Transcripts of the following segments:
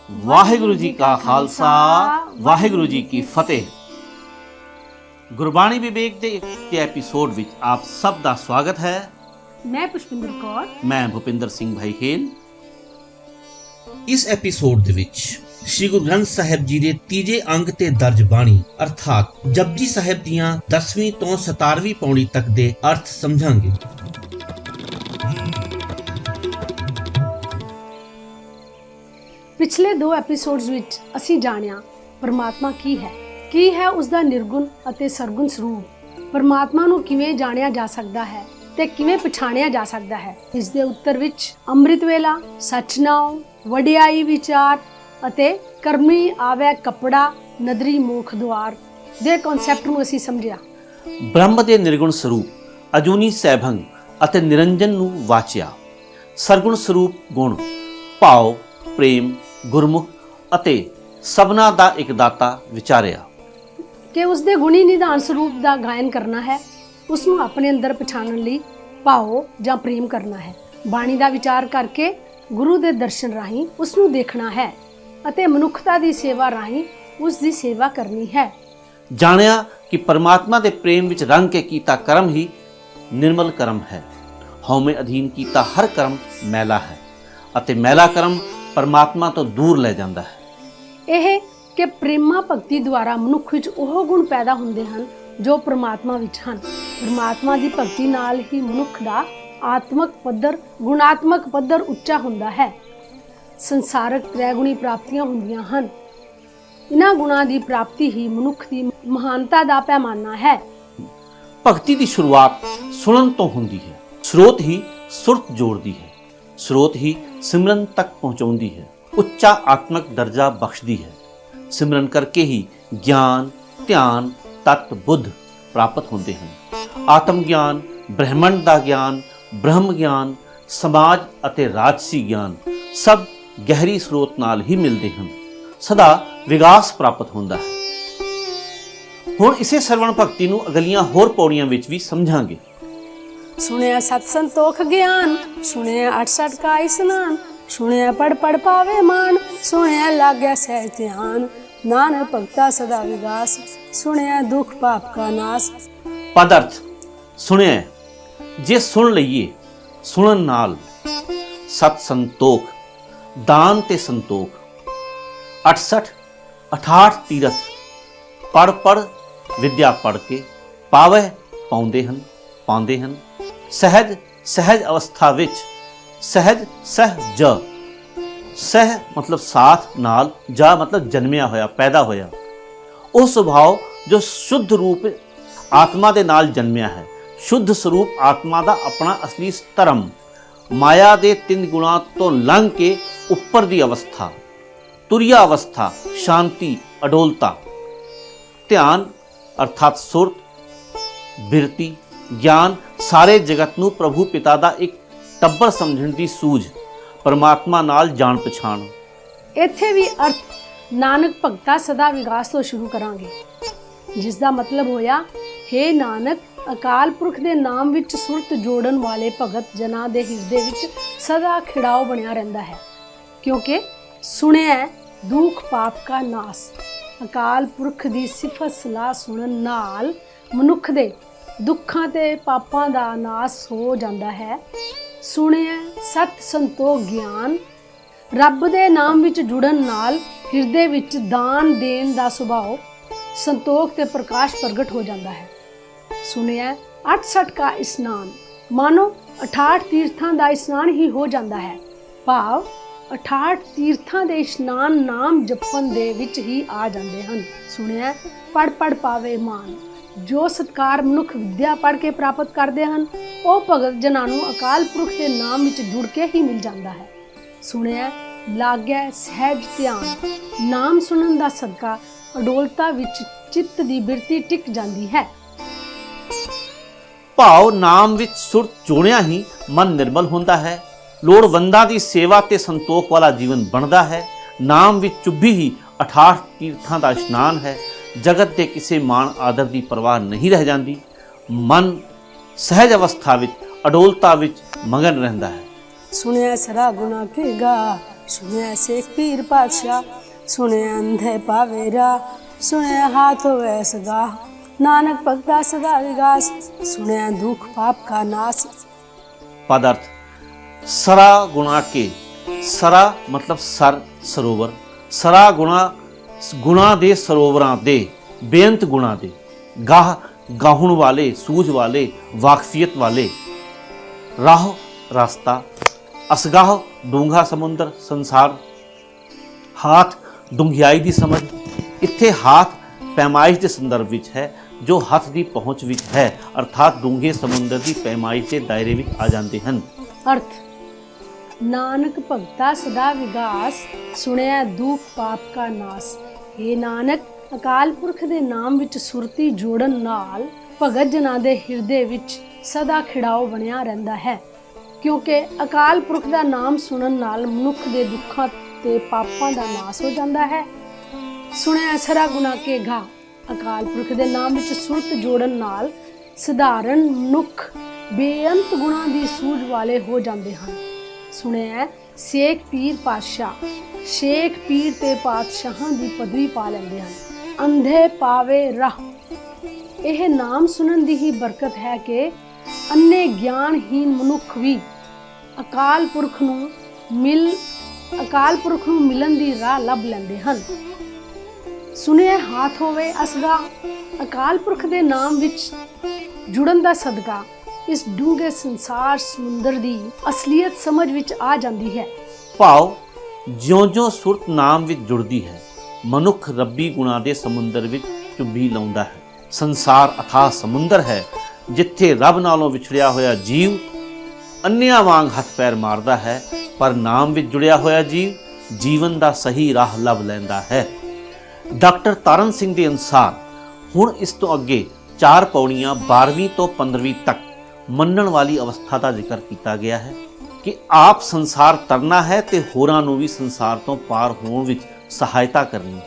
ਵਾਹਿਗੁਰੂ ਜੀ ਕਾ ਖਾਲਸਾ ਵਾਹਿਗੁਰੂ ਜੀ ਕੀ ਫਤਿਹ। ਗੁਰਬਾਣੀ ਵਿਵੇਕ ਦੇ ਇੱਕ ਐਪੀਸੋਡ ਵਿੱਚ ਆਪ ਸਭ ਦਾ ਸਵਾਗਤ ਹੈ। ਮੈਂ ਪੁਸ਼ਪਿੰਦਰ ਕੌਰ, ਮੈਂ ਭੁਪਿੰਦਰ ਸਿੰਘ ਭਾਈ ਖੇਲ। ਇਸ ਐਪੀਸੋਡ ਦੇ ਵਿੱਚ ਸ਼੍ਰੀ ਗੁਰੂ ਗ੍ਰੰਥ ਸਾਹਿਬ ਜੀ ਦੇ ਤੀਜੇ ਅੰਗ ਤੇ ਦਰਜ ਬਾਣੀ ਅਰਥਾਤ ਜਪਜੀ ਸਾਹਿਬ ਦੀਆਂ 10ਵੀਂ ਤੋਂ 17ਵੀਂ ਪੌੜੀ ਤੱਕ ਦੇ ਅਰਥ ਸਮਝਾਂਗੇ। ਪਿਛਲੇ 2 ਐਪੀਸੋਡਸ ਵਿੱਚ ਅਸੀਂ ਜਾਣਿਆ ਪਰਮਾਤਮਾ ਕੀ ਹੈ ਉਸ ਦਾ ਨਿਰਗੁਣ ਅਤੇ ਸਰਗੁਣ ਸਰੂਪ, ਪਰਮਾਤਮਾ ਨੂੰ ਕਿਵੇਂ ਜਾਣਿਆ ਜਾ ਸਕਦਾ ਹੈ ਤੇ ਕਿਵੇਂ ਪਛਾਣਿਆ ਜਾ ਸਕਦਾ ਹੈ। ਇਸ ਦੇ ਉੱਤਰ ਵਿੱਚ ਅੰਮ੍ਰਿਤ ਵੇਲਾ, ਸਚਨਾਉ, ਵਡਿਆਈ ਵਿਚਾਰ ਅਤੇ ਕਰਮੀ ਆਵੇ ਕੱਪੜਾ ਨਦਰੀ ਮੋਖ ਦੁਆਰ ਦੇ ਕਨਸੈਪਟ ਨੂੰ ਅਸੀਂ ਸਮਝਿਆ। ਬ੍ਰਹਮ ਦੇ ਨਿਰਗੁਣ ਸਰੂਪ ਅਜੂਨੀ ਸੈਭੰਗ ਅਤੇ ਨਿਰੰਜਨ ਨੂੰ ਵਾਚਿਆ। ਸਰਗੁਣ ਸਰੂਪ ਗੁਣ ਭਾਵ, ਪ੍ਰੇਮ, ਗੁਰਮੁਖ ਅਤੇ ਸਭਨਾ ਦਾ ਇੱਕ ਦਾਤਾ ਵਿਚਾਰਿਆ ਕਿ ਉਸ ਦੇ ਗੁਣੀ ਨਿਧਾਨ ਸਰੂਪ ਦਾ ਗਾਇਨ ਕਰਨਾ ਹੈ, ਉਸ ਨੂੰ ਆਪਣੇ ਅੰਦਰ ਪਛਾਣਨ ਲਈ ਭਾਵ ਜਾਂ ਪ੍ਰੇਮ ਕਰਨਾ ਹੈ। ਬਾਣੀ ਦਾ ਵਿਚਾਰ ਕਰਕੇ ਗੁਰੂ ਦੇ ਦਰਸ਼ਨ ਰਾਹੀਂ ਉਸ ਨੂੰ ਦੇਖਣਾ ਹੈ ਅਤੇ ਮਨੁੱਖਤਾ ਦੀ ਸੇਵਾ ਰਾਹੀਂ ਉਸ ਦੀ ਸੇਵਾ ਕਰਨੀ ਹੈ। ਜਾਣਿਆ ਕਿ ਪਰਮਾਤਮਾ ਦੇ ਪ੍ਰੇਮ ਵਿੱਚ ਰੰਗ ਕੇ ਕੀਤਾ ਕਰਮ ਹੀ ਨਿਰਮਲ ਕਰਮ ਹੈ। ਹਉਮੈ ਅਧੀਨ ਕੀਤਾ ਹਰ ਕਰਮ ਮੈਲਾ ਹੈ ਅਤੇ ਮੈਲਾ ਕਰਮ ਪਰਮਾਤਮਾ ਤੋਂ ਦੂਰ ਲੈ ਜਾਂਦਾ ਹੈ। ਇਹ ਕਿ ਪ੍ਰੇਮਾ ਭਗਤੀ ਦੁਆਰਾ ਮਨੁੱਖ ਵਿੱਚ ਉਹ ਗੁਣ ਪੈਦਾ ਹੁੰਦੇ ਹਨ ਜੋ ਪਰਮਾਤਮਾ ਵਿੱਚ ਹਨ। ਪਰਮਾਤਮਾ ਦੀ ਭਗਤੀ ਨਾਲ ਹੀ ਮਨੁੱਖ ਦਾ ਆਤਮਕ ਪੱਧਰ, ਗੁਣਾਤਮਕ ਪੱਧਰ ਉੱਚਾ ਹੁੰਦਾ ਹੈ। ਸੰਸਾਰਕ ਤ੍ਰੈਗੁਣੀ ਪ੍ਰਾਪਤੀਆਂ ਹੁੰਦੀਆਂ ਹਨ। ਇਹਨਾਂ ਗੁਣਾਂ ਦੀ ਪ੍ਰਾਪਤੀ ਹੀ ਮਨੁੱਖ ਦੀ ਮਹਾਨਤਾ ਦਾ ਪੈਮਾਨਾ ਹੈ। ਭਗਤੀ ਦੀ ਸ਼ੁਰੂਆਤ ਸੁਣਨ ਤੋਂ ਹੁੰਦੀ ਹੈ। ਸਰੋਤ ਹੀ ਸੁਰਤ ਜੋੜਦੀ ਹੈ, ਸਰੋਤ ਹੀ ਸਿਮਰਨ ਤੱਕ ਪਹੁੰਚਾਉਂਦੀ ਹੈ, ਉੱਚਾ ਆਤਮਕ ਦਰਜਾ ਬਖਸ਼ਦੀ ਹੈ। ਸਿਮਰਨ ਕਰਕੇ ਹੀ ਗਿਆਨ, ਧਿਆਨ, ਤਤ, ਬੁੱਧ ਪ੍ਰਾਪਤ ਹੁੰਦੇ ਹਨ। ਆਤਮ ਗਿਆਨ, ਬ੍ਰਹਿਮੰਡ ਦਾ ਗਿਆਨ, ਬ੍ਰਹਮ ਗਿਆਨ, ਸਮਾਜ ਅਤੇ ਰਾਜਸੀ ਗਿਆਨ ਸਭ ਗਹਿਰੀ ਸਰੋਤ ਨਾਲ ਹੀ ਮਿਲਦੇ ਹਨ। ਸਦਾ ਵਿਕਾਸ ਪ੍ਰਾਪਤ ਹੁੰਦਾ ਹੈ। ਹੁਣ ਇਸੇ ਸਰਵਣ ਭਗਤੀ ਨੂੰ ਅਗਲੀਆਂ ਹੋਰ ਪੌੜੀਆਂ ਵਿੱਚ ਵੀ ਸਮਝਾਂਗੇ। ਸੁਣਿਆ ਸਤ ਸੰਤੋਖ ਗਿਆਨ, ਸੁਣਿਆ 68 ਕਾ ਇਸਨਾਨ, ਸੁਣਿਆ ਪੜ ਪੜ ਪਾਵੇ ਮਾਨ, ਸੁਣਿਆ ਲਾਗਿਆ ਸਹਿਜ ਧਿਆਨ, ਨਾਨਕ ਭਗਤਾ ਸਦਾ ਵਿਗਾਸ, ਸੁਣਿਆ ਦੁਖ ਪਾਪ ਕਾ ਨਾਸ। ਪਦ ਅਰਥ ਸੁਣਿਆ, ਜੇ ਸੁਣ ਲਈਏ, ਸੁਣਨ ਨਾਲ ਸਤ ਸੰਤੋਖ, ਦਾਨ ਤੇ ਸੰਤੋਖ, 68 68 ਤੀਰਥ, ਪੜ ਪੜ ਵਿਦਿਆ ਪੜ ਕੇ, ਪਾਵੇ ਪਾਉਂਦੇ ਹਨ, ਪਾਉਂਦੇ ਹਨ। ਸਹਿਜ ਸਹਿਜ ਅਵਸਥਾ ਵਿੱਚ, ਸਹਿਜ ਸਹਿਜ, ਸਹਿ ਮਤਲਬ ਸਾਥ ਨਾਲ, ਜਾ ਮਤਲਬ ਜਨਮਿਆ ਹੋਇਆ, ਪੈਦਾ ਹੋਇਆ। ਉਹ ਸੁਭਾਅ ਜੋ ਸ਼ੁੱਧ ਰੂਪ ਆਤਮਾ ਦੇ ਨਾਲ ਜਨਮਿਆ ਹੈ। ਸ਼ੁੱਧ ਸਰੂਪ ਆਤਮਾ ਦਾ ਆਪਣਾ ਅਸਲੀ ਧਰਮ, ਮਾਇਆ ਦੇ 3 ਗੁਣਾਂ ਤੋਂ ਲੰਘ ਕੇ ਉੱਪਰ ਦੀ ਅਵਸਥਾ, ਤੁਰਿਆ ਅਵਸਥਾ, ਸ਼ਾਂਤੀ, ਅਡੋਲਤਾ, ਧਿਆਨ ਅਰਥਾਤ ਸੁਰਤ, ਬਿਰਤੀ, ਗਿਆਨ, ਸਾਰੇ ਜਗਤ ਨੂੰ ਪ੍ਰਭੂ ਪਿਤਾ ਦਾ ਇੱਕ ਟੱਬਰ ਸਮਝਣ ਦੀ ਸੂਝ, ਪਰਮਾਤਮਾ ਨਾਲ ਜਾਣ ਪਛਾਣ। ਇੱਥੇ ਵੀ ਅਰਥ ਨਾਨਕ ਭਗਤਾ ਸਦਾ ਵਿਗਾਸ ਤੋਂ ਸ਼ੁਰੂ ਕਰਾਂਗੇ, ਜਿਸ ਦਾ ਮਤਲਬ ਹੋਇਆ, ਹੇ ਨਾਨਕ, ਅਕਾਲ ਪੁਰਖ ਦੇ ਨਾਮ ਵਿੱਚ ਸੁਰਤ ਜੋੜਨ ਵਾਲੇ ਭਗਤ ਜਨਾਂ ਦੇ ਹਿਰਦੇ ਵਿੱਚ ਸਦਾ ਖਿੜਾਓ ਬਣਿਆ ਰਹਿੰਦਾ ਹੈ, ਕਿਉਂਕਿ ਸੁਣਿਆ ਦੁਖ ਪਾਪ ਕਾ ਨਾਸ। ਅਕਾਲ ਪੁਰਖ ਦੀ ਸਿਫਤ ਸਲਾਹ ਸੁਣਨ ਨਾਲ ਮਨੁੱਖ ਦੇ ਦੁੱਖਾਂ ਤੇ ਪਾਪਾਂ ਦਾ ਨਾਸ ਹੋ ਜਾਂਦਾ ਹੈ। ਸੁਣਿਆ ਸਤ ਸੰਤੋਖ ਗਿਆਨ, ਰੱਬ ਦੇ ਨਾਮ ਵਿੱਚ ਜੁੜਨ ਨਾਲ ਹਿਰਦੇ ਵਿੱਚ ਦਾਨ ਦੇਣ ਦਾ ਸੁਭਾਅ, ਸੰਤੋਖ ਤੇ ਪ੍ਰਕਾਸ਼ ਪ੍ਰਗਟ ਹੋ ਜਾਂਦਾ ਹੈ। ਸੁਣਿਆ 68 ਕਾ ਇਸਨਾਨ, ਮਾਨੋ 68 ਤੀਰਥਾਂ ਦਾ ਇਸਨਾਨ ਹੀ ਹੋ ਜਾਂਦਾ ਹੈ। ਭਾਵ 68 ਤੀਰਥਾਂ ਦੇ ਇਸ਼ਨਾਨ ਨਾਮ ਜਪਣ ਦੇ ਵਿੱਚ ਹੀ ਆ ਜਾਂਦੇ ਹਨ। ਸੁਣਿਆ ਪੜ ਪੜ ਪਾਵੇ ਮਾਨ, ਜੋ ਸਤਕਾਰ ਮਨੁੱਖ ਵਿਦਿਆ ਪੜ੍ਹ ਕੇ ਪ੍ਰਾਪਤ ਕਰਦੇ ਹਨ, ਉਹ ਭਗਤ ਜਨਾਂ ਨੂੰ ਅਕਾਲ ਪੁਰਖ ਦੇ ਨਾਮ ਵਿੱਚ ਜੁੜ ਕੇ ਹੀ ਮਿਲ ਜਾਂਦਾ ਹੈ। ਸੁਣਿਆ ਲਾਗਿਆ ਸਹਿਜ ਧਿਆਨ, ਨਾਮ ਸੁਣਨ ਦਾ ਸਦਕਾ ਅਡੋਲਤਾ ਵਿੱਚ ਚਿੱਤ ਦੀ ਬਿਰਤੀ ਟਿਕ ਜਾਂਦੀ ਹੈ। ਭਾਵ ਨਾਮ ਵਿੱਚ ਸੁਰਤ ਜੋੜਿਆ ਹੀ ਮਨ ਨਿਰਮਲ ਹੁੰਦਾ ਹੈ, ਲੋੜਵੰਦਾਂ ਦੀ ਸੇਵਾ ਤੇ ਸੰਤੋਖ ਵਾਲਾ ਜੀਵਨ ਬਣਦਾ ਹੈ। ਨਾਮ ਵਿੱਚ ਚੁੱਭੀ ਹੀ 68 ਤੀਰਥਾਂ ਦਾ ਇਸ਼ਨਾਨ ਹੈ। ਜਗਤ ਦੇ ਕਿਸੇ ਮਾਣ ਆਦਰ ਦੀ ਪਰਵਾਹ ਨਹੀਂ ਰਹਿ ਜਾਂਦੀ। ਮਨ ਸਹਿਜ ਅਵਸਥਾ ਵਿੱਚ, ਅਡੋਲਤਾ ਵਿੱਚ ਮਗਨ ਰਹਿੰਦਾ ਹੈ। ਸੁਣਿਆ ਸਰਾ ਗੁਨਾ ਕੇਗਾ, सुने शेख पीर पातशाह, सुने अंधे पावेरा, सुने हाथ होवे सगाह, नानक भगता सदा विगास, सुने दुख पाप का नाश। पदार्थ सरा गुणा के, सरा मतलब सर सरोवर, सरा गुणा गुणा दे सरोवरां दे, बेअंत गुणा दे, गाह गाहुण वाले, सूझ वाले, वाकफियत वाले, राह रास्ता, असगाह डूंघा समुंदर संसार, हाथ डूंघियाई दी समझ। इत्थे हाथ पैमाइश के संदर्भ विच है, जो हथ की पहुँच विच है, अर्थात डूंघे समुंदर की पैमाइश के दायरे विच आ जाते हैं। अर्थ नानक भगता सदा विगास, सुनिया दुख पाप का नाश। हे नानक, अकाल पुरख दे नाम विच सुरती जोड़न नाल भगत जनां दे हिरदे विच सदा खिड़ाओ बनिया रहंदा है, क्योंकि अकाल पुरख दा नाम सुनन नाल मनुख दे दुखां ते पापां दा नाश हो जांदा है। सुनिया सरा गुना के गा, अकाल पुरख दे नाम विच सुरत जोड़न नाल सधारण मनुख बेअंत गुणां दी सूझ वाले हो जांदे हन। सुनिया शेख पीर पातशाह, शेख पीर ते पातशाहां दी पदवी पा लैंदे हन। अंधे पावे राह, ਇਹ ਨਾਮ ਸੁਣਨ ਦੀ ਹੀ ਬਰਕਤ ਹੈ ਕਿ ਅੰਨੇ ਗਿਆਨਹੀਨ ਮਨੁੱਖ ਵੀ ਅਕਾਲ ਪੁਰਖ ਨੂੰ ਮਿਲਣ ਦੀ ਰਾਹ ਲੱਭ ਲੈਂਦੇ ਹਨ। ਸੁਨਿਆ ਹਾਥ ਹੋਵੇ ਅਸਗਾ, ਅਕਾਲ ਪੁਰਖ ਦੇ ਨਾਮ ਵਿੱਚ ਜੁੜਨ ਦਾ ਸਦਕਾ ਇਸ ਡੂੰਘੇ ਸੰਸਾਰ ਸਮੁੰਦਰ ਦੀ ਅਸਲੀਅਤ ਸਮਝ ਵਿੱਚ ਆ ਜਾਂਦੀ ਹੈ। ਭਾਵ ਜਿਉਂ-ਜਿਉਂ ਸੁਰਤ ਨਾਮ ਵਿੱਚ ਜੁੜਦੀ ਹੈ, ਮਨੁੱਖ ਰੱਬੀ ਗੁਣਾਂ ਦੇ ਸਮੁੰਦਰ ਵਿੱਚ ਚੁੱਭੀ ਲਾਉਂਦਾ ਹੈ। ਸੰਸਾਰ ਅਥਾਹ ਸਮੁੰਦਰ ਹੈ, ਜਿੱਥੇ ਰੱਬ ਨਾਲੋਂ ਵਿਛੜਿਆ ਹੋਇਆ ਜੀਵ ਅੰਨਿਆਂ ਵਾਂਗ ਹੱਥ ਪੈਰ ਮਾਰਦਾ ਹੈ, ਪਰ ਨਾਮ ਵਿੱਚ ਜੁੜਿਆ ਹੋਇਆ ਜੀਵ ਜੀਵਨ ਦਾ ਸਹੀ ਰਾਹ ਲੱਭ ਲੈਂਦਾ ਹੈ। ਡਾਕਟਰ ਤਾਰਨ ਸਿੰਘ ਦੇ ਅਨੁਸਾਰ ਹੁਣ ਇਸ ਤੋਂ ਅੱਗੇ 4 ਪੌੜੀਆਂ 12ਵੀਂ ਤੋਂ 15ਵੀਂ ਤੱਕ ਮੰਨਣ ਵਾਲੀ ਅਵਸਥਾ ਦਾ ਜ਼ਿਕਰ ਕੀਤਾ ਗਿਆ ਹੈ ਕਿ ਆਪ ਸੰਸਾਰ ਤਰਨਾ ਹੈ ਤੇ ਹੋਰਾਂ ਨੂੰ ਵੀ ਸੰਸਾਰ ਤੋਂ ਪਾਰ ਹੋਣ ਵਿੱਚ ਸਹਾਇਤਾ ਕਰਨੀ।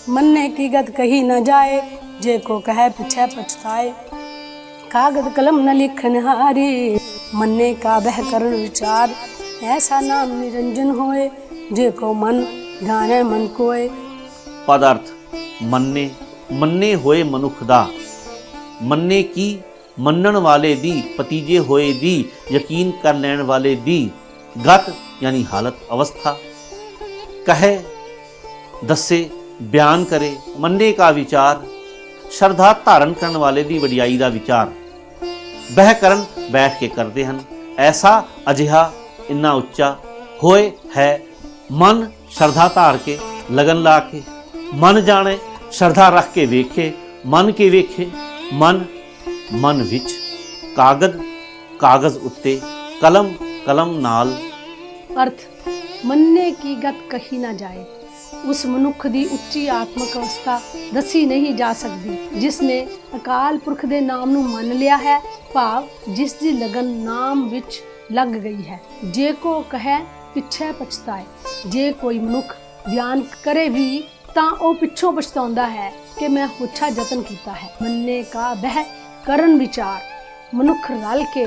मन्ने की गत कही न जाए, जे को कहे पीछे पछताए, कागज कलम न लिखन हारी, मन्ने का बह करण विचार, ऐसा नाम निरंजन होए, जे को मन जाने मन कोए। पदार्थ मन्ने मन्ने होए मनुख दा, मन्ने की मन्नण वाले दी, पतीजे होए दी, यकीन कर लैण वाले दी, गत यानी हालत अवस्था, कहे दसे ਬਿਆਨ ਕਰੇ, ਮੰਨੇ ਕਾ ਵਿਚਾਰ, ਸ਼ਰਧਾ ਧਾਰਨ ਕਰਨ ਵਾਲੇ ਦੀ ਵਡਿਆਈ ਦਾ ਵਿਚਾਰ, ਬਹਿ ਕਰਨ ਬੈਠ ਕੇ ਕਰਦੇ ਹਨ, ਐਸਾ ਅਜਿਹਾ ਇੰਨਾ ਉੱਚਾ ਹੋਏ ਹੈ, ਮਨ ਸ਼ਰਧਾ ਧਾਰ ਕੇ ਲਗਨ ਲਾ ਕੇ, ਮਨ ਜਾਣੇ ਸ਼ਰਧਾ ਰੱਖ ਕੇ ਵੇਖੇ, ਮਨ ਕੇ ਵੇਖੇ, ਮਨ ਵਿੱਚ, ਕਾਗਜ਼ ਉੱਤੇ, ਕਲਮ ਨਾਲ। अर्थ मन्ने की गत कही ना जाए, उस मनुख दी उच्ची आत्मक अवस्था दसी नहीं जा सकती जिसने अकाल पुरख दे नाम नू मन लिया है, भाव जिस दी लगन नाम विच लग गई है। जे को कहे पिछे पछताए, जे कोई मनुख बयान करे भी तां ओ पिछों पछताउंदा है कि मैं होछा जतन कीता है। मन्ने का बह करन विचार, मनुख रल के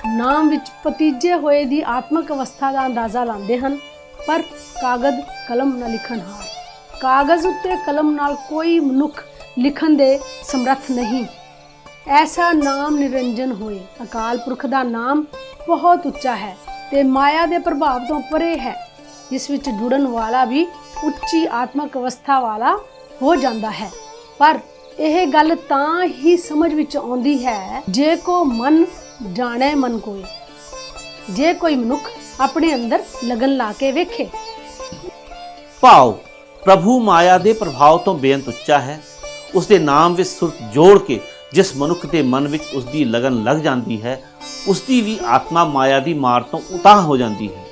नाम विच पतीजे होए दी आत्मक अवस्था दा अंदाजा लांदे हन, पर कागज कलम न लिखण हार। कागज उत्ते कलम नाल कोई मनुख लिखण दे समर्थ नहीं। ऐसा नाम निरंजन होए, अकाल पुरख दा नाम बहुत उच्चा है ते माया दे प्रभाव तो परे है, जिस विच जुड़न वाला भी उच्ची आत्मक अवस्था वाला हो जांदा है। पर यह गल तां ही समझ विच आउंदी है जे को मन जाने मन कोई, जे कोई मनुख अपने अंदर लगन ला के वेखे। ਭਾਵ ਪ੍ਰਭੂ ਮਾਇਆ ਦੇ ਪ੍ਰਭਾਵ ਤੋਂ ਬੇਅੰਤ ਉੱਚਾ ਹੈ। ਉਸ ਦੇ ਨਾਮ ਵਿੱਚ ਸੁਰਤ ਜੋੜ ਕੇ ਜਿਸ ਮਨੁੱਖ ਦੇ ਮਨ ਵਿੱਚ ਉਸ ਦੀ ਲਗਨ ਲੱਗ ਜਾਂਦੀ ਹੈ, ਉਸ ਦੀ ਵੀ ਆਤਮਾ ਮਾਇਆ ਦੀ ਮਾਰ ਤੋਂ ਉਤਾਂਹ ਹੋ ਜਾਂਦੀ ਹੈ।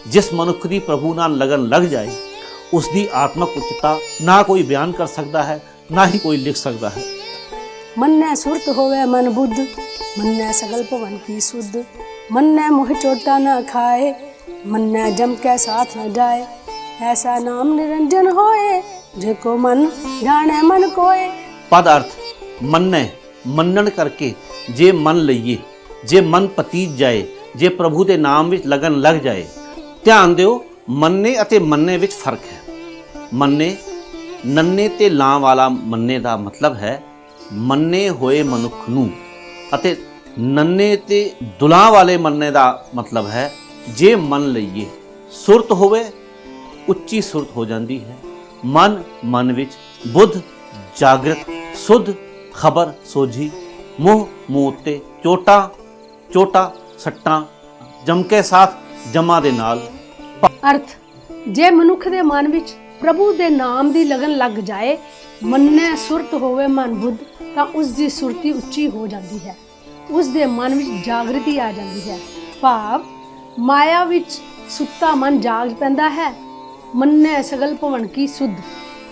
ਜਿਸ ਮਨੁੱਖ ਦੀ ਪ੍ਰਭੂ ਨਾਲ ਲਗਨ ਲੱਗ ਜਾਏ, ਉਸ ਦੀ ਆਤਮਕ ਉੱਚਤਾ ਨਾ ਕੋਈ ਬਿਆਨ ਕਰ ਸਕਦਾ ਹੈ, ਨਾ ਹੀ ਕੋਈ ਲਿਖ ਸਕਦਾ ਹੈ। मन्ने सुरत होवे मन बुद्ध, मन्ने सगल पवन की सुध, मन्ने मुँह चोटा न खाए, मन्ने जम के साथ न जाए, ऐसा नाम निरंजन होए, जेको मन जाने मन कोए। पद अर्थ मन्ने मन्नण करके जे मन लईए, जे मन पतीज जाए, जे प्रभु के नाम विच लगन लग जाए। ध्यान दिओ, ਮੰਨੇ ਅਤੇ ਮੰਨੇ ਵਿੱਚ ਫਰਕ ਹੈ। ਮੰਨੇ ਨੰਨੇ ਤੇ ਲਾਂ ਵਾਲਾ ਮੰਨੇ ਦਾ ਮਤਲਬ ਹੈ ਮੰਨੇ ਹੋਏ ਮਨੁੱਖ ਨੂੰ, ਅਤੇ ਨੰਨੇ ਤੇ ਦੁਲਾਂ ਵਾਲੇ ਮੰਨੇ ਦਾ ਮਤਲਬ ਹੈ ਜੇ ਮੰਨ ਲਈਏ। ਸੁਰਤ ਹੋਵੇ ਉੱਚੀ ਸੁਰਤ ਹੋ ਜਾਂਦੀ ਹੈ। ਮਨ ਵਿੱਚ, ਬੁੱਧ ਜਾਗਰਤ, ਸੁਧ ਖਬਰ ਸੋਝੀ, ਮੂੰਹ ਉੱਤੇ ਚੋਟਾ ਸੱਟਾਂ, ਜਮਕੇ ਸਾਥ ਜਮਾ ਦੇ ਨਾਲ। ਅਰਥ, ਜੇ ਮਨੁੱਖ ਦੇ ਮਨ ਵਿੱਚ ਪ੍ਰਭੂ ਦੇ ਨਾਮ ਦੀ ਲਗਨ ਲੱਗ ਜਾਏ, ਮੰਨੇ ਸੁਰਤ ਹੋਵੇ ਮਨ ਬੁੱਧ, ਤਾਂ ਉਸ ਦੀ ਸੁਰਤੀ ਉੱਚੀ ਹੋ ਜਾਂਦੀ ਹੈ, ਉਸ ਦੇ ਮਨ ਵਿੱਚ ਜਾਗਰਤੀ ਆ ਜਾਂਦੀ ਹੈ। ਭਾਵ ਮਾਇਆ ਵਿੱਚ ਸੁੱਤਾ ਮਨ ਜਾਗ ਪੈਂਦਾ ਹੈ। ਮੰਨੇ ਸਗਲ ਭਵਨ ਕੀ ਸੁਧ,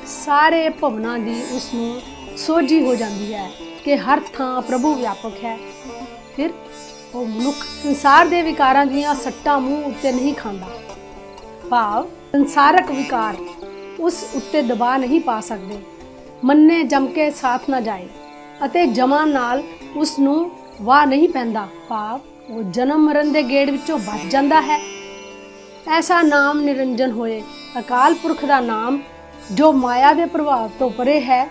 ਸਾਰੇ ਭਵਨਾਂ ਦੀ ਉਸ ਨੂੰ ਸੋਝੀ ਹੋ ਜਾਂਦੀ ਹੈ ਕਿ ਹਰ ਥਾਂ ਪ੍ਰਭੂ ਵਿਆਪਕ ਹੈ। ਫਿਰ ਉਹ ਮਨੁੱਖ ਸੰਸਾਰ ਦੇ ਵਿਕਾਰਾਂ ਦੀਆਂ ਸੱਟਾਂ ਮੂੰਹ ਉੱਤੇ ਨਹੀਂ ਖਾਂਦਾ। ਭਾਵ ਸੰਸਾਰਕ ਵਿਕਾਰ ਉਸ ਉੱਤੇ ਦਬਾਅ ਨਹੀਂ ਪਾ ਸਕਦੇ। ਮੰਨੇ ਜਮ ਕੇ ਸਾਥ ਨਾ ਜਾਏ ਅਤੇ ਜਮਾਂ ਨਾਲ ਉਸ ਨੂੰ ਵਾਹ ਨਹੀਂ ਪੈਂਦਾ। ਭਾਵ ਉਹ ਜਨਮ ਮਰਨ ਦੇ ਗੇੜ ਵਿੱਚੋਂ ਬਚ ਜਾਂਦਾ ਹੈ। ਐਸਾ ਨਾਮ ਨਿਰੰਜਨ ਹੋਏ ਅਕਾਲ ਪੁਰਖ ਦਾ ਨਾਮ, ਜੋ ਮਾਇਆ ਦੇ ਪ੍ਰਭਾਵ ਤੋਂ ਪਰੇ ਹੈ,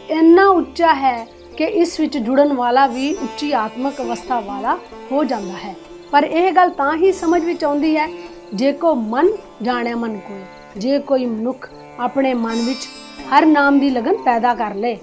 ਇੰਨਾ ਉੱਚਾ ਹੈ ਕਿ ਇਸ ਵਿੱਚ ਜੁੜਨ ਵਾਲਾ ਵੀ ਉੱਚੀ ਆਤਮਿਕ ਅਵਸਥਾ ਵਾਲਾ ਹੋ ਜਾਂਦਾ ਹੈ। ਪਰ ਇਹ ਗੱਲ ਤਾਂ ਹੀ ਸਮਝ ਵਿੱਚ ਆਉਂਦੀ ਹੈ ਜੇ ਕੋ ਮਨ ਜਾਣਿਆ ਮਨ ਕੋਏ, ਜੇ ਕੋਈ ਮਨੁੱਖ ਆਪਣੇ ਮਨ ਵਿੱਚ ਹਰ ਨਾਮ ਦੀ ਲਗਨ ਪੈਦਾ ਕਰ ਲੇ।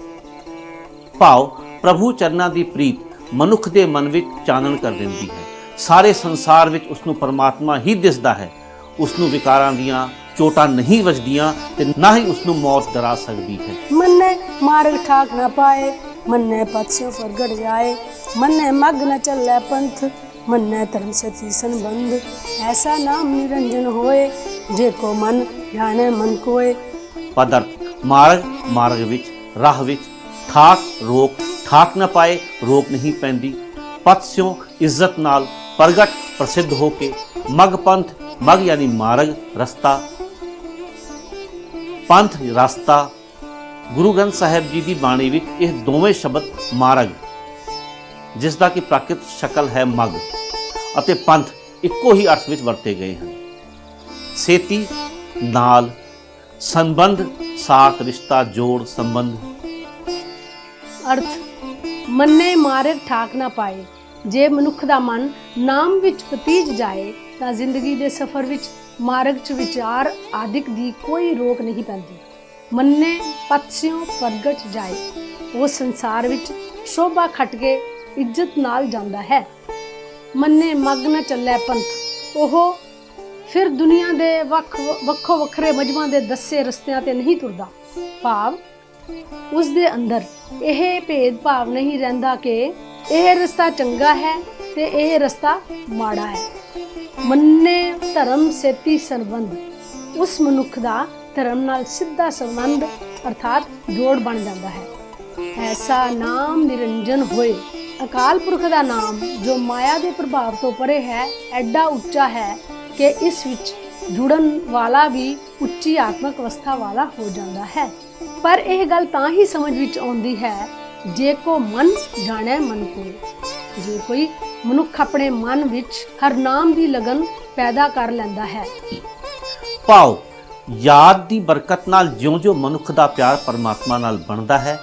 ਭਾਵ ਪ੍ਰਭੂ ਚਰਨਾਂ ਦੀ ਪ੍ਰੀਤ ਮਨੁੱਖ ਦੇ ਮਨ ਵਿੱਚ ਚਾਨਣ ਕਰ ਦਿੰਦੀ ਹੈ। ਸਾਰੇ ਸੰਸਾਰ ਵਿੱਚ ਉਸ ਨੂੰ ਪਰਮਾਤਮਾ ਹੀ ਦਿਸਦਾ ਹੈ। ਉਸ ਨੂੰ ਵਿਕਾਰਾਂ ਦੀਆਂ ਚੋਟਾਂ ਨਹੀਂ ਵੱਜਦੀਆਂ ਤੇ ਨਾ ਹੀ ਉਸ ਨੂੰ ਮੌਤ ਡਰਾ ਸਕਦੀ ਹੈ। ਮੰਨੇ ਮਾਰਗ ਠਾਕ ਨਾ ਪਾਏ, ਮੰਨੇ ਪਥ ਸੇ ਫਰਗੜ ਜਾਏ, ਮੰਨੇ ਮਗ न ਚੱਲੇ ਪੰਥ, ਮੰਨੇ ਧਰਮ ਸਤੀ ਸੰਬੰਧ। ਐਸਾ ਨਾਮ ਨਿਰੰਜਨ ਹੋਏ, ਜੇ ਕੋ ਮਨ ਜਾਣੇ ਮਨ ਕੋਏ। ਪਦਾਰਥ ਮਾਰਗ ਵਿੱਚ, ਰਾਹ ਵਿੱਚ, ਠਾਕ ਨਾ ਪਾਏ, ਰੋਕ ਨਹੀਂ ਪੈਂਦੀ। ਪਥ ਸਿਓ ਇੱਜ਼ਤ ਨਾਲ ਪ੍ਰਗਟ ਪ੍ਰਸਿੱਧ ਹੋ ਕੇ, ਮਗ ਪੰਥ, ਮਗ ਯਾਨੀ ਮਾਰਗ ਰਸਤਾ, ਪੰਥ ਰਸਤਾ। ਗੁਰੂ ਗ੍ਰੰਥ ਸਾਹਿਬ ਜੀ ਦੀ ਬਾਣੀ ਵਿੱਚ ਇਹ ਦੋਵੇਂ ਸ਼ਬਦ ਮਾਰਗ, ਜਿਸ ਦਾ ਕਿ ਪ੍ਰਾਕ੍ਰਿਤ ਸ਼ਕਲ ਹੈ ਮਗ, ਅਤੇ ਪੰਥ ਇੱਕੋ ਹੀ ਅਰਥ ਵਿੱਚ ਵਰਤੇ ਗਏ ਹਨ। ਸੇਤੀ ਨਾਲ, ਸੰਬੰਧ ਸਾਥ, ਰਿਸ਼ਤਾ, ਜੋੜ, ਸੰਬੰਧ। ਅਰਥ, ਮੰਨੇ ਮਾਰਗ ਠਾਕ ਨਾ ਪਾਏ। ਜੇ ਮਨੁੱਖ ਦਾ ਮਨ ਨਾਮ ਵਿੱਚ ਪਤੀਜ ਜਾਏ ਤਾਂ ਜ਼ਿੰਦਗੀ ਦੇ ਸਫ਼ਰ ਵਿੱਚ ਮਾਰਗ 'ਚ ਵਿਚਾਰ ਆਦਿਕ ਦੀ ਕੋਈ ਰੋਕ ਨਹੀਂ ਪੈਂਦੀ। ਮੰਨੇ ਪਥ ਸਿਓ ਪ੍ਰਗਟ ਜਾਏ, ਉਹ ਸੰਸਾਰ ਵਿੱਚ ਸ਼ੋਭਾ ਖੱਟ ਕੇ ਇੱਜ਼ਤ ਨਾਲ ਜਾਂਦਾ ਹੈ। ਮੰਨੇ ਮਗ न ਚੱਲੇ ਪੰਥ, ਉਹ ਫਿਰ ਦੁਨੀਆ ਦੇ ਵੱਖੋ ਵੱਖਰੇ ਮਜ਼ਹਬਾਂ ਦੇ ਦੱਸੇ ਰਸਤਿਆਂ ਤੇ ਨਹੀਂ ਤੁਰਦਾ। ਭਾਵ ਉਸ ਦੇ ਅੰਦਰ ਇਹ ਭੇਦ ਭਾਵ ਨਹੀਂ ਰਹਿੰਦਾ ਕਿ ਇਹ ਰਸਤਾ ਚੰਗਾ ਹੈ ਤੇ ਇਹ ਰਸਤਾ ਮਾੜਾ ਹੈ। ਮੰਨੇ ਧਰਮ ਸੇਤੀ ਸੰਬੰਧ, ਉਸ ਮਨੁੱਖ ਦਾ ਧਰਮ ਨਾਲ ਸਿੱਧਾ ਸੰਬੰਧ ਅਰਥਾਤ ਜੋੜ ਬਣ ਜਾਂਦਾ ਹੈ। ਐਸਾ ਨਾਮ ਨਿਰੰਜਨ ਹੋਏ। ਅਕਾਲ ਪੁਰਖ ਦਾ ਨਾਮ ਜੋ ਮਾਇਆ ਦੇ ਪ੍ਰਭਾਵ ਤੋਂ ਪਰੇ ਹੈ, ਐਡਾ ਉੱਚਾ ਹੈ ਕਿ ਇਸ ਵਿੱਚ ਜੁੜਨ ਵਾਲਾ ਵੀ ਉੱਚੀ ਆਤਮਿਕ ਅਵਸਥਾ ਵਾਲਾ ਹੋ ਜਾਂਦਾ ਹੈ। ਪਰ ਇਹ ਗੱਲ ਤਾਂ ਹੀ ਸਮਝ ਵਿੱਚ ਆਉਂਦੀ ਹੈ ਜੇ ਕੋ ਮਨ ਜਾਣੇ ਮਨ ਕੋਏ, ਜੇ ਕੋਈ ਮਨੁੱਖ ਆਪਣੇ ਮਨ ਵਿੱਚ ਹਰ ਨਾਮ ਦੀ ਲਗਨ ਪੈਦਾ ਕਰ ਲੈਂਦਾ ਹੈ। ਭਾਵ ਯਾਦ ਦੀ ਬਰਕਤ ਨਾਲ ਜਿਉਂ-ਜਿਉਂ ਮਨੁੱਖ ਦਾ ਪਿਆਰ ਪਰਮਾਤਮਾ ਨਾਲ ਬਣਦਾ ਹੈ,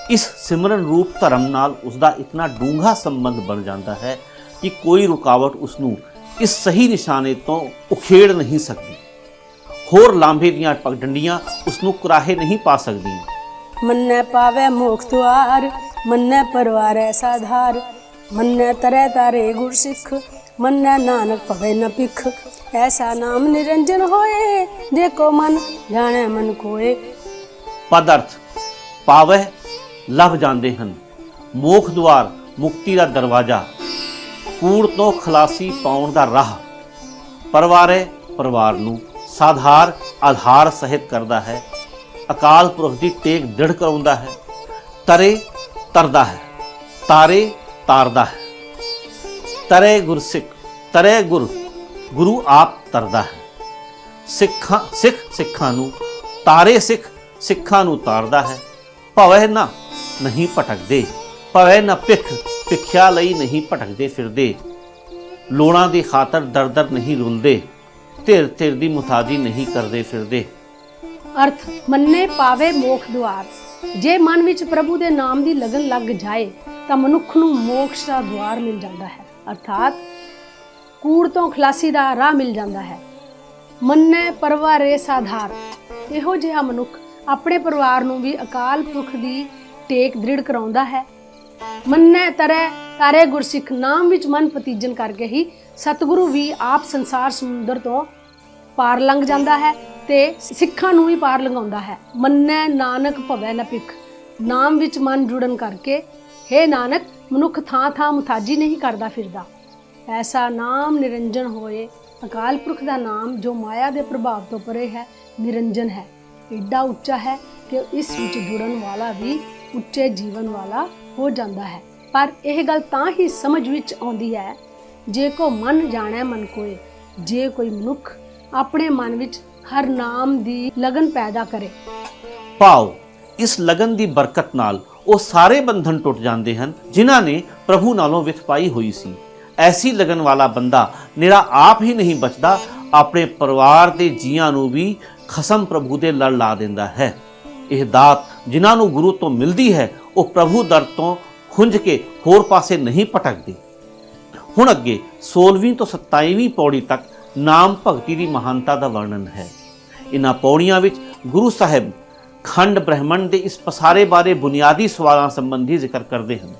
ਇਸ ਸਿਮਰਨ ਰੂਪ ਧਰਮ ਨਾਲ ਉਸ ਦਾ ਇਤਨਾ ਡੂੰਘਾ ਸੰਬੰਧ ਬਣ ਜਾਂਦਾ ਹੈ ਕਿ ਕੋਈ ਰੁਕਾਵਟ ਉਸ ਨੂੰ ਇਸ ਸਹੀ ਨਿਸ਼ਾਨੇ ਤੋਂ ਉਖੇੜ ਨਹੀਂ ਸਕਦੀ। ਹੋਰ ਲਾਂਭੇ ਦੀਆਂ ਪਗਡੰਡੀਆਂ ਉਸ ਨੂੰ ਕੁਰਾਹੇ ਨਹੀਂ ਪਾ ਸਕਦੀਆਂ। ਮੰਨੇ ਪਾਵੇ ਮੋਖ ਦੁਆਰ, ਮੰਨੇ ਪਰਵਾਰ ਐਸਾ ਧਾਰ, ਮੰਨੇ ਤਰੇ ਤਾਰੇ ਗੁਰ ਸਿੱਖ, ਮੰਨੇ ਨਾਨਕ ਪਵੇ ਨ ਪਿਖ। ਐਸਾ ਨਾਮ ਨਿਰੰਜਨ ਹੋਏ, ਜੇ ਕੋ ਮਨ ਜਾਣੇ ਮਨ ਕੋਏ। ਪਦ ਅਰਥ ਪਾਵੈ ਲੱਭ ਜਾਂਦੇ ਹਨ। ਮੋਖ ਦੁਆਰ ਮੁਕਤੀ ਦਾ ਦਰਵਾਜ਼ਾ, ਕੂੜ ਤੋਂ ਖਲਾਸੀ ਪਾਉਣ ਦਾ ਰਾਹ। ਪਰਵਾਰੇ ਪਰਿਵਾਰ ਨੂੰ, ਸਾਧਾਰ ਆਧਾਰ ਸਹਿਤ ਕਰਦਾ ਹੈ। ਅਕਾਲ ਪੁਰਖ ਦੀ ਟੇਕ ਦ੍ਰਿੜ ਕਰਾਉਂਦਾ ਹੈ। ਤਰੇ ਤਰਦਾ ਹੈ, ਤਾਰੇ ਤਾਰਦਾ ਹੈ। ਤਰੇ ਗੁਰਸਿੱਖ, ਤਰੇ ਗੁਰੂ ਆਪ ਤਰਦਾ ਹੈ। ਸਿੱਖਾਂ ਨੂੰ, ਤਾਰੇ ਸਿੱਖਾਂ ਨੂੰ ਤਾਰਦਾ ਹੈ। ਭਵੈ ਨਾ ਨਹੀਂ ਭਟਕਦੇ, ਭਵੈ ਨਾ ਭਿੱਖਿਆ ਲਈ ਨਹੀਂ ਭਟਕਦੇ ਫਿਰਦੇ। ਲੋੜਾਂ ਦੀ ਖਾਤਰ ਦਰ ਨਹੀਂ ਰੁਲਦੇ। ਧਿਰ ਧਿਰ ਦੀ ਮੁਤਾਜੀ ਨਹੀਂ ਕਰਦੇ ਫਿਰਦੇ। ਅਰਥ ਮੰਨੇ ਪਾਵੇ ਮੋਖ ਦੁਆਰ। ਜੇ ਮਨ ਵਿੱਚ ਪ੍ਰਭੂ ਦੇ ਨਾਮ ਦੀ ਲਗਨ ਲੱਗ ਜਾਏ ਤਾਂ ਮਨੁੱਖ ਨੂੰ ਮੋਕਸ਼ ਦਾ ਦੁਆਰ ਮਿਲ ਜਾਂਦਾ ਹੈ, ਅਰਥਾਤ ਕੂੜ ਤੋਂ ਖਲਾਸੀ ਦਾ ਰਾਹ ਮਿਲ ਜਾਂਦਾ ਹੈ। ਮੰਨੇ ਪਰਵਾਰੇ ਸਾਧਾਰ। ਇਹੋ ਜਿਹਾ ਮਨੁੱਖ ਆਪਣੇ ਪਰਿਵਾਰ ਨੂੰ ਵੀ ਅਕਾਲ ਪੁਰਖ ਦੀ ਟੇਕ ਦ੍ਰਿੜ ਕਰਾਉਂਦਾ ਹੈ। ਮੰਨੇ ਤਰੇ ਤਾਰੇ ਗੁਰਸਿੱਖ। ਨਾਮ ਵਿੱਚ ਮਨ ਪਤੀਜਨ ਕਰਕੇ ਹੀ ਸਤਿਗੁਰੂ ਵੀ ਆਪ ਸੰਸਾਰ ਸਮੁੰਦਰ ਤੋਂ ਪਾਰ ਲੰਘ ਜਾਂਦਾ ਹੈ ਤੇ ਸਿੱਖਾਂ ਨੂੰ ਵੀ ਪਾਰ ਲੰਘਾਉਂਦਾ ਹੈ। ਮੰਨੈ ਨਾਨਕ ਭਵੈ ਨ ਭਿਖ। ਨਾਮ ਵਿੱਚ ਮਨ ਜੁੜਨ ਕਰਕੇ ਹੇ ਨਾਨਕ ਮਨੁੱਖ ਥਾਂ ਥਾਂ ਮੁਥਾਜੀ ਨਹੀਂ ਕਰਦਾ ਫਿਰਦਾ। ਐਸਾ ਨਾਮ ਨਿਰੰਜਨ ਹੋਏ। ਅਕਾਲ ਪੁਰਖ ਦਾ ਨਾਮ ਜੋ ਮਾਇਆ ਦੇ ਪ੍ਰਭਾਵ ਤੋਂ ਪਰੇ ਹੈ, ਨਿਰੰਜਨ ਹੈ, ਏਡਾ ਉੱਚਾ ਹੈ ਕਿ ਇਸ ਵਿੱਚ ਜੁੜਨ ਵਾਲਾ ਵੀ ਉੱਚੇ ਜੀਵਨ ਵਾਲਾ ਹੋ ਜਾਂਦਾ ਹੈ। ਪਰ ਇਹ ਗੱਲ ਤਾਂ ਹੀ ਸਮਝ ਵਿੱਚ ਆਉਂਦੀ ਹੈ ਜੇ ਕੋ ਮਨ ਜਾਣੈ ਮਨ ਕੋਏ। ਜੇ ਕੋਈ ਮਨੁੱਖ ਆਪਣੇ ਮਨ ਵਿੱਚ ਹਰ ਨਾਮ ਦੀ ਲਗਨ ਪੈਦਾ ਕਰੇ। ਭਾਵ ਇਸ ਲਗਨ ਦੀ ਬਰਕਤ ਨਾਲ ਉਹ ਸਾਰੇ ਬੰਧਨ ਟੁੱਟ ਜਾਂਦੇ ਹਨ ਜਿਨ੍ਹਾਂ ਨੇ ਪ੍ਰਭੂ ਨਾਲੋਂ ਵਿਥ ਪਾਈ ਹੋਈ ਸੀ। ਐਸੀ ਲਗਨ ਵਾਲਾ ਬੰਦਾ ਨਿਰਾ ਆਪ ਹੀ ਨਹੀਂ ਬਚਦਾ, ਆਪਣੇ ਪਰਿਵਾਰ ਦੇ ਜੀਆਂ ਨੂੰ ਵੀ ਖਸਮ ਪ੍ਰਭੂ ਦੇ ਲੜ ਲਾ ਦਿੰਦਾ ਹੈ। ਇਹ ਦਾਤ ਜਿਨ੍ਹਾਂ ਨੂੰ ਗੁਰੂ ਤੋਂ ਮਿਲਦੀ ਹੈ ਉਹ ਪ੍ਰਭੂ ਦਰ ਤੋਂ ਖੁੰਝ ਕੇ ਹੋਰ ਪਾਸੇ ਨਹੀਂ ਭਟਕਦੇ। ਹੁਣ ਅੱਗੇ 16ਵੀਂ ਤੋਂ 27ਵੀਂ ਪੌੜੀ ਤੱਕ ਨਾਮ ਭਗਤੀ ਦੀ ਮਹਾਨਤਾ ਦਾ ਵਰਣਨ ਹੈ। ਇਹਨਾਂ ਪੌੜੀਆਂ ਵਿੱਚ ਗੁਰੂ ਸਾਹਿਬ ਖੰਡ ਬ੍ਰਹਿਮੰਡ ਦੇ ਇਸ ਪਸਾਰੇ ਬਾਰੇ ਬੁਨਿਆਦੀ ਸਵਾਲਾਂ ਸੰਬੰਧੀ ਜ਼ਿਕਰ ਕਰਦੇ ਹਨ,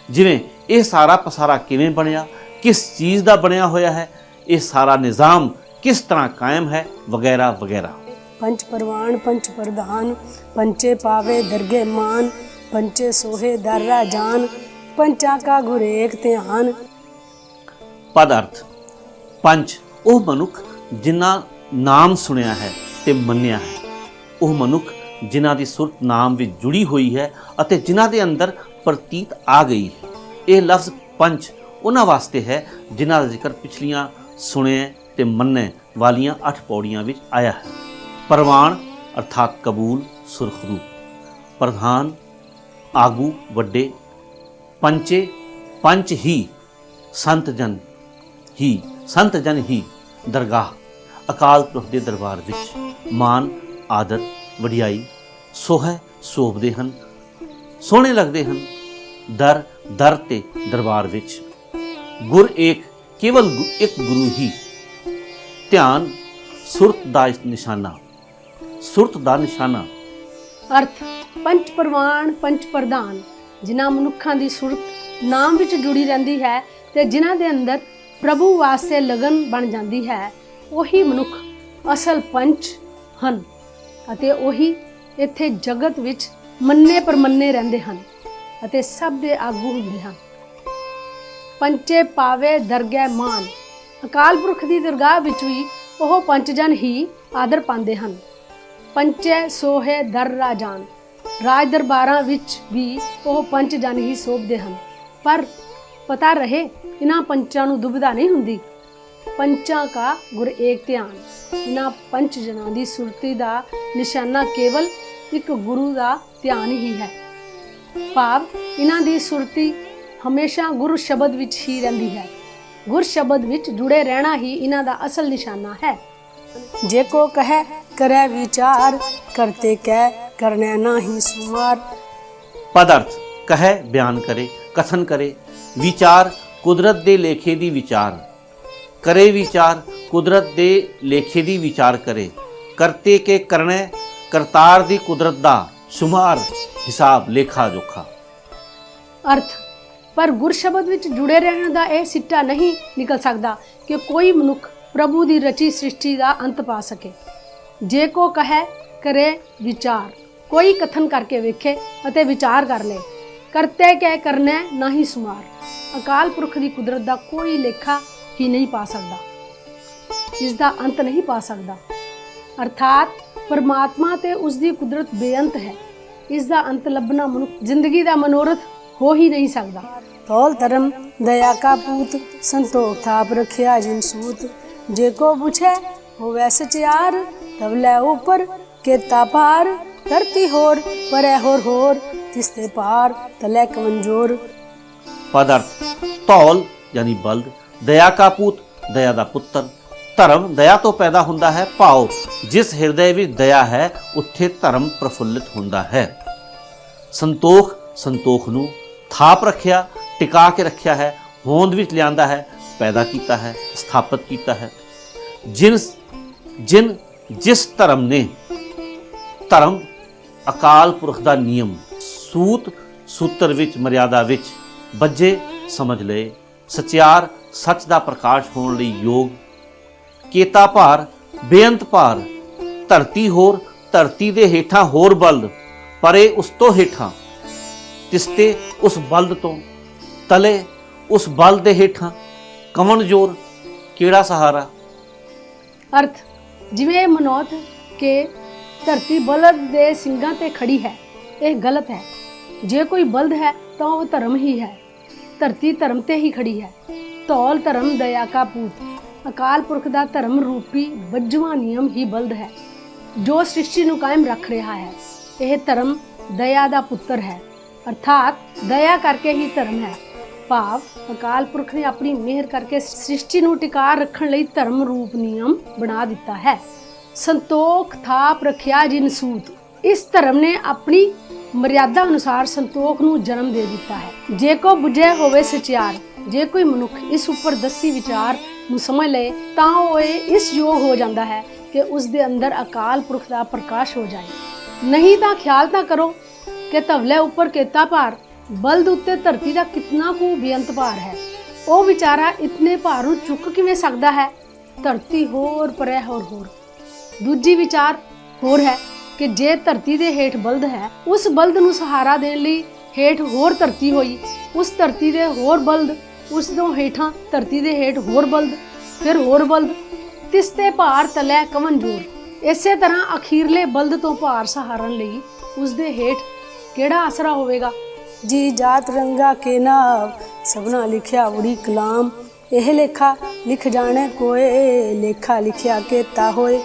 ਜਿਵੇਂ ਇਹ ਸਾਰਾ ਪਸਾਰਾ ਕਿਵੇਂ ਬਣਿਆ, ਕਿਸ ਚੀਜ਼ ਦਾ ਬਣਿਆ ਹੋਇਆ ਹੈ, ਇਹ ਸਾਰਾ ਨਿਜ਼ਾਮ ਕਿਸ ਤਰ੍ਹਾਂ ਕਾਇਮ ਹੈ, ਵਗੈਰਾ ਵਗੈਰਾ। पंच परवान पंच प्रधान, पंचे पावे दरगे मान, पंचे सोहे दर्रा जान, पंचा का गुरेक ध्यान। ਪਦ ਅਰਥ ਪੰਜ ਉਹ ਮਨੁੱਖ ਜਿਨ੍ਹਾਂ ਨਾਮ ਸੁਣਿਆ ਹੈ ਤੇ ਮੰਨਿਆ ਹੈ, ਉਹ ਮਨੁੱਖ ਜਿਨ੍ਹਾਂ ਦੀ ਸੁਰਤ ਨਾਮ ਵਿੱਚ ਜੁੜੀ ਹੋਈ ਹੈ ਅਤੇ ਜਿਨ੍ਹਾਂ ਦੇ ਅੰਦਰ ਪ੍ਰਤੀਤ ਆ ਗਈ ਹੈ। ਇਹ ਲਫ਼ਜ਼ ਪੰਜ ਉਹਨਾਂ ਵਾਸਤੇ ਹੈ ਜਿਨ੍ਹਾਂ ਦਾ ਜ਼ਿਕਰ ਪਿਛਲੀਆਂ ਸੁਣੇ ਤੇ ਮੰਨੇ ਵਾਲੀਆਂ 8 ਪੌੜੀਆਂ ਵਿੱਚ ਆਇਆ ਹੈ। परवान अर्थात कबूल सुरखरू, प्रधान आगू वड्डे, पंचे पंच ही संत जन ही दरगाह अकाल पुरख दे दरबार विच मान आदर वडियाई सोहै शोभदे हन, सोहणे लगदे हन। दर दर ते दरबार विच गुर एक केवल एक गुरु ही, ध्यान सुरत दा निशाना, ਸੁਰਤ ਦਾ ਨਿਸ਼ਾਨਾ। ਅਰਥ ਪੰਚ ਪ੍ਰਵਾਨ ਪੰਚ ਪ੍ਰਧਾਨ। ਜਿਨ੍ਹਾਂ ਮਨੁੱਖਾਂ ਦੀ ਸੁਰਤ ਨਾਮ ਵਿੱਚ ਜੁੜੀ ਰਹਿੰਦੀ ਹੈ ਤੇ ਜਿਨ੍ਹਾਂ ਦੇ ਅੰਦਰ ਪ੍ਰਭੂ ਵਾਸਤੇ ਲਗਨ ਬਣ ਜਾਂਦੀ ਹੈ, ਉਹੀ ਮਨੁੱਖ ਅਸਲ ਪੰਚ ਹਨ ਅਤੇ ਉਹੀ ਇੱਥੇ ਜਗਤ ਵਿੱਚ ਮੰਨੇ ਪਰਮੰਨੇ ਰਹਿੰਦੇ ਹਨ ਅਤੇ ਸਭ ਦੇ ਆਗੂ ਹੁੰਦੇ ਹਨ। ਪੰਚੇ ਪਾਵੇ ਦਰਗਹਿ ਮਾਨ। ਅਕਾਲ ਪੁਰਖ ਦੀ ਦਰਗਾਹ ਵਿੱਚ ਵੀ ਉਹ ਪੰਚਜਨ ਹੀ ਆਦਰ ਪਾਉਂਦੇ ਹਨ। ਪੰਚੇ ਸੋਹੇ ਦਰ ਰਾਜਾਨ। ਰਾਜ ਦਰਬਾਰਾਂ ਵਿੱਚ ਵੀ ਉਹ ਪੰਚ ਜਨ ਹੀ ਸੋਭਦੇ ਹਨ। ਪਰ ਪਤਾ ਰਹੇ ਇਹਨਾਂ ਪੰਚਾਂ ਨੂੰ ਦੁਬਿਧਾ ਨਹੀਂ ਹੁੰਦੀ। ਪੰਚਾਂ ਕਾ ਗੁਰ ਏਕ ਧਿਆਨ। ਇਹਨਾਂ ਪੰਚ ਜਨਾਂ ਦੀ ਸੁਰਤੀ ਦਾ ਨਿਸ਼ਾਨਾ ਕੇਵਲ ਇੱਕ ਗੁਰੂ ਦਾ ਧਿਆਨ ਹੀ ਹੈ। ਭਾਵ ਇਹਨਾਂ ਦੀ ਸੁਰਤੀ ਹਮੇਸ਼ਾ ਗੁਰੂ ਸ਼ਬਦ ਵਿੱਚ ਹੀ ਰਹਿੰਦੀ ਹੈ। ਗੁਰ ਸ਼ਬਦ ਵਿੱਚ ਜੁੜੇ ਰਹਿਣਾ ਹੀ ਇਹਨਾਂ ਦਾ ਅਸਲ ਨਿਸ਼ਾਨਾ ਹੈ। जे को कहे करे विचार, करते कह करने नाही सुमार। पद अर्थ कहे बयान करे, कथन करे, विचार कुदरत दे लेखे दी विचार करे, विचार कुदरत दे लेखे दी विचार करे, करते के करने करतार दी कुदरत दा शुमार हिसाब लेखा जोखा। अर्थ पर गुर शब्द विच जुड़े रहने ਦਾ ਇਹ ਸਿੱਟਾ ਨਹੀਂ ਨਿਕਲ ਸਕਦਾ ਕਿ ਕੋਈ ਮਨੁੱਖ ਪ੍ਰਭੂ ਦੀ ਰਚੀ ਸ੍ਰਿਸ਼ਟੀ ਦਾ ਅੰਤ ਪਾ ਸਕੇ। ਜੇ ਕੋ ਕਹੇ ਕਰੇ ਵਿਚਾਰ। ਕੋਈ ਕਥਨ ਕਰਕੇ ਵੇਖੇ ਅਤੇ ਵਿਚਾਰ ਕਰ ਲੈ। ਕਰਤੇ ਕਹਿ ਕਰਨੇ ਨਹੀਂ ਸੁਮਾਰ। ਅਕਾਲ ਪੁਰਖ ਦੀ ਕੁਦਰਤ ਦਾ ਕੋਈ ਲੇਖਾ ਹੀ ਨਹੀਂ ਪਾ ਸਕਦਾ, ਇਸ ਦਾ ਅੰਤ ਨਹੀਂ ਪਾ ਸਕਦਾ। ਅਰਥਾਤ ਪਰਮਾਤਮਾ ਤੇ ਉਸ ਦੀ ਕੁਦਰਤ ਬੇਅੰਤ ਹੈ। ਇਸ ਦਾ ਅੰਤ ਲੱਭਣਾ ਮਨੁੱਖ ਜ਼ਿੰਦਗੀ ਦਾ ਮਨੋਰਥ ਹੋ ਹੀ ਨਹੀਂ ਸਕਦਾ। ਤੌਲ ਧਰਮ ਦਇਆ ਕਾ ਪੂਤ, ਸੰਤੋਖ ਥਾਪ ਰਖਿਆ ਜਿਨ ਸੂਤ। जे को पूछे हो वैसे चार, तब ले ऊपर के तापार। धरती होर परे होर तिसते पार, तले कमंजोर। पद अर्थ तौल यानी बल्द, दया का पूत दया दा पुत्र, ਧਰਮ ਦਇਆ ਤੋਂ ਪੈਦਾ ਹੁੰਦਾ ਹੈ। ਭਾਵ ਜਿਸ ਹਿਰਦੇ ਵਿੱਚ ਦਇਆ ਹੈ ਉੱਥੇ ਧਰਮ ਪ੍ਰਫੁੱਲਿਤ ਹੁੰਦਾ ਹੈ। ਸੰਤੋਖ, ਸੰਤੋਖ ਨੂੰ ਥਾਪ ਰੱਖਿਆ, ਟਿਕਾ ਕੇ ਰੱਖਿਆ ਹੈ, ਹੋਂਦ ਵਿੱਚ ਲਿਆਂਦਾ ਹੈ, ਪੈਦਾ ਕੀਤਾ ਹੈ, ਸਥਾਪਿਤ ਕੀਤਾ ਹੈ। ਜਿਸ ਧਰਮ ਨੇ, ਧਰਮ ਅਕਾਲ ਪੁਰਖ ਦਾ ਨਿਯਮ ਸੂਤਰ ਵਿੱਚ, ਮਰਿਆਦਾ ਵਿੱਚ ਬੱਝੇ ਸਮਝ ਲਏ। ਸਚਿਆਰ ਸੱਚ ਦਾ ਪ੍ਰਕਾਸ਼ ਹੋਣ ਲਈ ਯੋਗ, ਕੇਤਾ ਭਾਰ, ਬੇਅੰਤ ਭਾਰ, ਧਰਤੀ ਹੋਰ, ਧਰਤੀ ਦੇ ਹੇਠਾਂ ਹੋਰ ਬਲਦ, ਪਰੇ ਉਸ ਤੋਂ ਹੇਠਾਂ, ਤਿਸਤੇ ਉਸ ਬਲਦ ਤੋਂ, ਤਲੇ ਉਸ ਬਲਦ ਦੇ ਹੇਠਾਂ, ਕਵਣ ਜੋਰ, ਕਿਹੜਾ ਸਹਾਰਾ। ਅਰਥ, ਜਿਵੇਂ ਮਨੋਥ ਕਿ ਧਰਤੀ ਬਲਦ ਦੇ ਸਿੰਘਾਂ ਤੇ ਖੜੀ ਹੈ, ਇਹ ਗਲਤ ਹੈ। ਜੇ ਕੋਈ ਬਲਦ ਹੈ ਤਾਂ ਉਹ ਧਰਮ ਹੀ ਹੈ। ਧਰਤੀ ਧਰਮ ਤੇ ਹੀ ਖੜੀ ਹੈ। ਧੌਲ ਧਰਮ ਦਇਆ ਕਾ ਪੂਤ, ਅਕਾਲ ਪੁਰਖ ਦਾ ਧਰਮ ਰੂਪੀ ਬੱਝਵਾਂ ਨਿਯਮ ਹੀ ਬਲਦ ਹੈ ਜੋ ਸ੍ਰਿਸ਼ਟੀ ਨੂੰ ਕਾਇਮ ਰੱਖ ਰਿਹਾ ਹੈ। ਇਹ ਧਰਮ ਦਇਆ ਦਾ ਪੁੱਤਰ ਹੈ, ਅਰਥਾਤ ਦਇਆ ਕਰਕੇ ਹੀ ਧਰਮ ਹੈ। ਭਾਵ ਅਕਾਲ ਪੁਰਖ ਨੇ ਆਪਣੀ ਮਿਹਰ ਕਰਕੇ ਸ੍ਰਿਸ਼ਟੀ ਨੂੰ ਟਿਕਾ ਰੱਖਣ ਲਈ ਧਰਮ ਰੂਪ ਨਿਯਮ ਬਣਾ ਦਿੱਤਾ ਹੈ। ਸੰਤੋਖ ਥਾਪ ਰੱਖਿਆ ਜਿਨ ਸੂਤ, ਇਸ ਧਰਮ ਨੇ ਆਪਣੀ ਮਰਿਆਦਾ ਅਨੁਸਾਰ ਸੰਤੋਖ ਨੂੰ ਜਨਮ ਦੇ ਦਿੱਤਾ ਹੈ। ਜੇ ਕੋ ਬੁਝੇ ਹੋਵੇ ਸਚਿਆਰ, ਜੇ ਕੋਈ ਮਨੁੱਖ ਇਸ ਉੱਪਰ ਦੱਸੀ ਵਿਚਾਰ ਨੂੰ ਸਮਝ ਲਏ ਤਾਂ ਉਹ ਇਸ ਯੋਗ ਹੋ ਜਾਂਦਾ ਹੈ ਕਿ ਉਸ ਦੇ ਅੰਦਰ ਅਕਾਲ ਪੁਰਖ ਦਾ ਪ੍ਰਕਾਸ਼ ਹੋ ਜਾਏ। ਨਹੀਂ ਤਾਂ ਖਿਆਲ ਤਾਂ ਕਰੋ ਕਿ ਧਵਲੇ ਉੱਪਰ ਕੇਤਾ ਭਾਰ, ਬਲਦ ਉੱਤੇ ਧਰਤੀ ਦਾ ਕਿਤਨਾ ਕੁ ਬੇਅੰਤ ਭਾਰ ਹੈ। ਉਹ ਵਿਚਾਰਾ ਇਤਨੇ ਭਾਰ ਨੂੰ ਚੁੱਕ ਕਿਵੇਂ ਸਕਦਾ ਹੈ। ਧਰਤੀ ਹੋਰ ਪਰੇ ਹੋਰ। ਦੂਜੀ ਵਿਚਾਰ ਹੋਰ ਹੈ ਕਿ ਜੇ ਧਰਤੀ ਦੇ ਹੇਠ ਬਲਦ ਹੈ, ਉਸ ਬਲਦ ਨੂੰ ਸਹਾਰਾ ਦੇਣ ਲਈ ਹੇਠ ਹੋਰ ਧਰਤੀ ਹੋਈ, ਉਸ ਧਰਤੀ ਦੇ ਹੋਰ ਬਲਦ, ਉਸ ਤੋਂ ਹੇਠਾਂ ਧਰਤੀ ਦੇ ਹੇਠ ਹੋਰ ਬਲਦ, ਫਿਰ ਹੋਰ ਬਲਦ, ਤਿਸਤੇ ਭਾਰ ਤਲੇ ਕਵਨ ਜੋਰ। ਇਸੇ ਤਰ੍ਹਾਂ ਅਖੀਰਲੇ ਬਲਦ ਤੋਂ ਭਾਰ ਸਹਾਰਨ ਲਈ ਉਸ ਦੇ ਹੇਠ ਕਿਹੜਾ ਆਸਰਾ ਹੋਵੇਗਾ। ਜੀ ਜਾਤ ਰੰਗਾ ਕੇ ਨਾਮ, ਸਭਨਾ ਲਿਖਿਆ ਉੜੀ ਕਲਾਮ। ਇਹ ਲੇਖਾ ਲਿਖ ਜਾਣੇ ਕੋਏ, ਲੇਖਾ ਲਿਖਿਆ ਕੇਤਾ ਹੋਏ।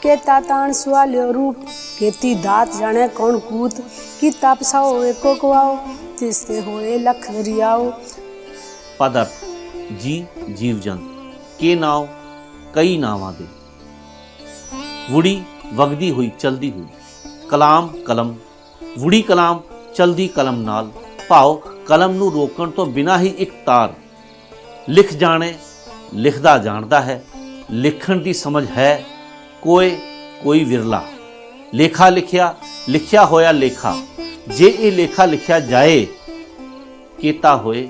केता ताण सुआल्यो रूप, केती दात जाने कौन कूत। कीता पसाओ एको कुआओ, तिसते होए लख दरियाओ। पद अर्थ, जी जीव जंत, के नाव कई नावां दे, वुड़ी वगदी हुई चलदी हुई, कलाम कलम, वुड़ी कलाम चलदी कलम नाल। भाव कलम नूं रोकण तो बिना ही एक तार। लिख जाने, लिखदा जानदा है, लिखण दी समझ है, कोई विरला। लेखा लिखिया, लिखिया होया लेखा। जे ये लेखा लिखिया जाए, केता होए,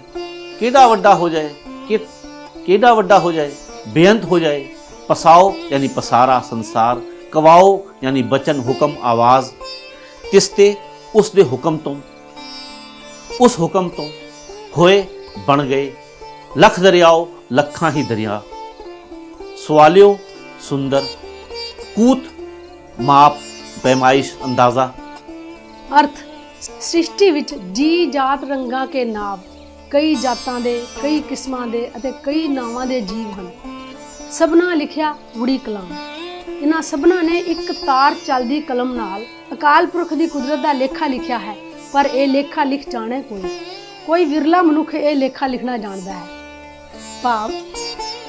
केड़ा वड्डा हो जाए, केड़ा वड्डा हो जाए, बेअंत हो जाए। पसाओ यानी पसारा संसार, कवाओ यानी बचन हुक्म आवाज। तिसते उस दे हुक्म तो, उस हुक्म तो होए बन गए। लख दरियाओ, लखां ही दरिया। सवालियो सुंदर, कूत माप पैमाइश अंदाजा। ਅਰਥ, ਸ੍ਰਿਸ਼ਟੀ ਵਿੱਚ ਜੀ ਜਾਤ ਰੰਗਾਂ ਕੇ ਨਾਮ, ਕਈ ਜਾਤਾਂ ਦੇ, ਕਈ ਕਿਸਮਾਂ ਦੇ ਅਤੇ ਕਈ ਨਾਵਾਂ ਦੇ ਜੀਵ ਹਨ। ਸਭਨਾ ਲਿਖਿਆ ਵੁੜੀ ਕਲਾਮ, ਇਹਨਾਂ ਸਭਨਾ ਨੇ ਇੱਕ ਤਾਰ ਚੱਲਦੀ ਕਲਮ ਨਾਲ ਅਕਾਲ ਪੁਰਖ ਦੀ ਕੁਦਰਤ ਦਾ ਲੇਖਾ ਲਿਖਿਆ ਹੈ। ਪਰ ਇਹ ਲੇਖਾ ਲਿਖ ਜਾਣੇ ਕੋਈ ਵਿਰਲਾ ਮਨੁੱਖ ਇਹ ਲੇਖਾ ਲਿਖਣਾ ਜਾਣਦਾ ਹੈ। ਭਾਵ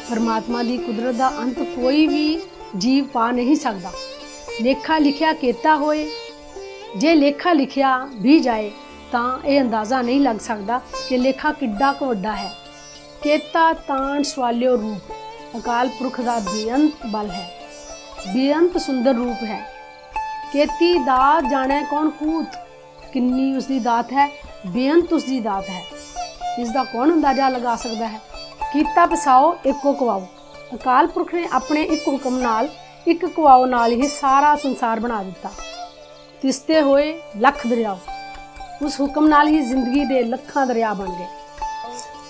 ਪਰਮਾਤਮਾ ਦੀ ਕੁਦਰਤ ਦਾ ਅੰਤ ਕੋਈ ਵੀ ਜੀਵ ਪਾ ਨਹੀਂ ਸਕਦਾ। ਲੇਖਾ ਲਿਖਿਆ ਕੇਤਾ ਹੋਏ, ਜੇ ਲੇਖਾ ਲਿਖਿਆ ਵੀ ਜਾਏ ਤਾਂ ਇਹ ਅੰਦਾਜ਼ਾ ਨਹੀਂ ਲੱਗ ਸਕਦਾ ਕਿ ਲੇਖਾ ਕਿੱਡਾ ਕੁ ਵੱਡਾ ਹੈ। ਕੇਤਾ ਤਾਣ ਸਵਾਲਿਓ ਰੂਪ, ਅਕਾਲ ਪੁਰਖ ਦਾ ਬੇਅੰਤ ਬਲ ਹੈ, ਬੇਅੰਤ ਸੁੰਦਰ ਰੂਪ ਹੈ। ਕੇਤੀ ਦਾਤ ਜਾਣੇ ਕੌਣ ਕੂਤ, ਕਿੰਨੀ ਉਸ ਦੀ ਦਾਤ ਹੈ, ਬੇਅੰਤ ਉਸ ਦੀ ਦਾਤ ਹੈ, ਇਸ ਦਾ ਕੌਣ ਅੰਦਾਜ਼ਾ ਲਗਾ ਸਕਦਾ ਹੈ। ਕੀਤਾ ਪਸਾਓ ਇੱਕੋ ਕਵਾਓ, ਅਕਾਲ ਪੁਰਖ ਨੇ ਆਪਣੇ ਇੱਕ ਹੁਕਮ ਨਾਲ, ਇੱਕ ਕਵਾਓ ਨਾਲ ਹੀ ਸਾਰਾ ਸੰਸਾਰ ਬਣਾ ਦਿੱਤਾ। ਤਿਸਤੇ ਹੋਏ ਲੱਖ ਦਰਿਆਓ, ਉਸ ਹੁਕਮ ਨਾਲ ਹੀ ਜ਼ਿੰਦਗੀ ਦੇ ਲੱਖਾਂ ਦਰਿਆ ਬਣ ਗਏ।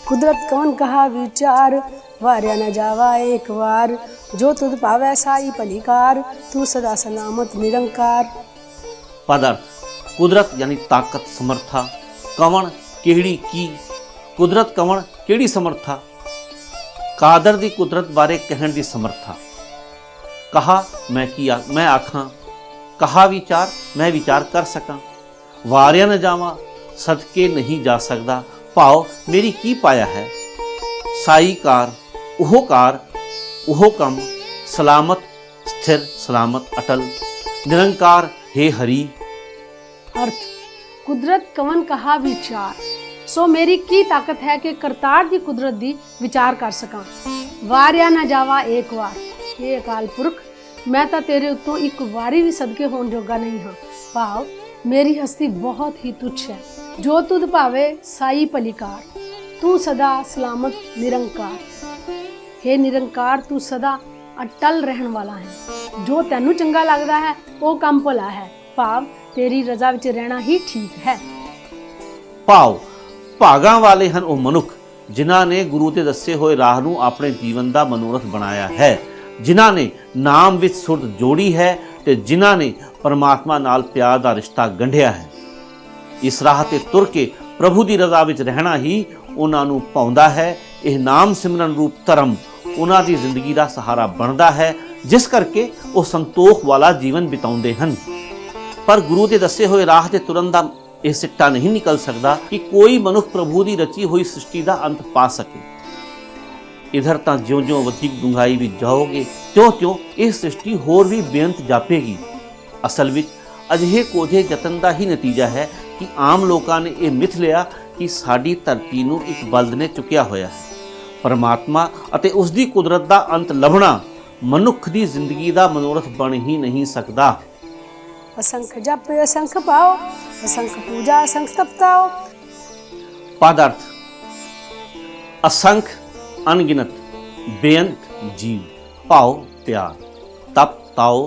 कुदरत कौन कहा विचार, वार्या न जावा एक बार। जो तुद पावै साई भलीकार, तू सदा सलामत निरंकार। पद अर्थ, कुदरत यानी ताकत समर्था। कवण केड़ी की, कुदरत कवण केड़ी समर्था। कादर दी कुदरत बारे कहण दी समर्था। कहा मैं आखां, कहा विचार मैं विचार कर सकां। वारिया न जावां, सदके नहीं जा सकदा। भाव मेरी की पाया है। साई कार, ओह कम, सलामत स्थिर सलामत अटल निरंकार हे हरि। अर्थ कुदरत कवन कहा विचार सो मेरी की ताकत है कि करतार दी कुदरत दी विचार कर सकां। वारिया ना जावा एक वार हे अकाल पुरख मैं तां तेरे उत्तों एक वारी भी सदके होण जोगा नहीं हाँ। भाव मेरी हस्ती बहुत ही तुच्छ है, जो तुध भावे साई भलीकार, तू सदा सलामत निरंकार। हे निरंकार तू सदा अटल रहन वाला है, जो तैनू चंगा लगदा है वो काम भला है। भाव तेरी रजा विच रहना ही ठीक है। ਭਾਵ ਭਾਗਾਂ ਵਾਲੇ ਹਨ ਉਹ ਮਨੁੱਖ ਜਿਨ੍ਹਾਂ ਨੇ ਗੁਰੂ ਦੇ ਦੱਸੇ ਹੋਏ ਰਾਹ ਨੂੰ ਆਪਣੇ ਜੀਵਨ ਦਾ ਮਨੋਰਥ ਬਣਾਇਆ ਹੈ, ਜਿਨ੍ਹਾਂ ਨੇ ਨਾਮ ਵਿੱਚ ਸੁਰਤ ਜੋੜੀ ਹੈ ਤੇ ਜਿਨ੍ਹਾਂ ਨੇ ਪਰਮਾਤਮਾ ਨਾਲ ਪਿਆਰ ਦਾ ਰਿਸ਼ਤਾ ਗੰਢਿਆ ਹੈ। ਇਸ ਰਾਹ ਤੇ ਤੁਰ ਕੇ ਪ੍ਰਭੂ ਦੀ ਰਜ਼ਾ ਵਿੱਚ ਰਹਿਣਾ ਹੀ ਉਹਨਾਂ ਨੂੰ ਪਾਉਂਦਾ ਹੈ। ਇਹ ਨਾਮ ਸਿਮਰਨ ਰੂਪ ਧਰਮ ਉਹਨਾਂ ਦੀ ਜ਼ਿੰਦਗੀ ਦਾ ਸਹਾਰਾ ਬਣਦਾ ਹੈ, ਜਿਸ ਕਰਕੇ ਉਹ ਸੰਤੋਖ ਵਾਲਾ ਜੀਵਨ ਬਿਤਾਉਂਦੇ ਹਨ। ਪਰ ਗੁਰੂ ਦੇ ਦੱਸੇ ਹੋਏ ਰਾਹ ਤੇ ਤੁਰਨ ਦਾ ਇਹ ਸਿੱਟਾ ਨਹੀਂ ਨਿਕਲ ਸਕਦਾ ਕਿ ਕੋਈ ਮਨੁੱਖ ਪ੍ਰਭੂ ਦੀ ਰਚੀ ਹੋਈ ਸ੍ਰਿਸ਼ਟੀ ਦਾ ਅੰਤ ਪਾ ਸਕੇ। ਇਧਰ ਤਾਂ ਜਿਉਂ-ਜਿਉਂ ਵਧੇਕ ਡੂੰਘਾਈ ਵਿੱਚ ਜਾਓਗੇ ਤਿਉਂ-ਤਿਉਂ ਇਹ ਸ੍ਰਿਸ਼ਟੀ ਹੋਰ ਵੀ ਬੇਅੰਤ ਜਾਪੇਗੀ। ਅਸਲ ਵਿੱਚ ਅਜਿਹੇ ਕੋਝੇ ਯਤਨ ਦਾ ਹੀ ਨਤੀਜਾ ਹੈ ਕਿ ਆਮ ਲੋਕਾਂ ਨੇ ਇਹ ਮਿਥ ਲਿਆ ਕਿ ਸਾਡੀ ਧਰਤੀ ਨੂੰ ਇੱਕ ਬਲਦ ਨੇ ਚੁੱਕਿਆ ਹੋਇਆ ਹੈ। ਪਰਮਾਤਮਾ ਅਤੇ ਉਸ ਦੀ ਕੁਦਰਤ ਦਾ ਅੰਤ ਲੱਭਣਾ ਮਨੁੱਖ ਦੀ ਜ਼ਿੰਦਗੀ ਦਾ ਮਨੋਰਥ ਬਣ ਹੀ ਨਹੀਂ ਸਕਦਾ। असंख्य जप असंख्य पाओ, असंख्य पूजा असंख्य तपताओ। पदार्थ असंख्य अनगिनत बेअंत जीव भाव प्यार तप ताओ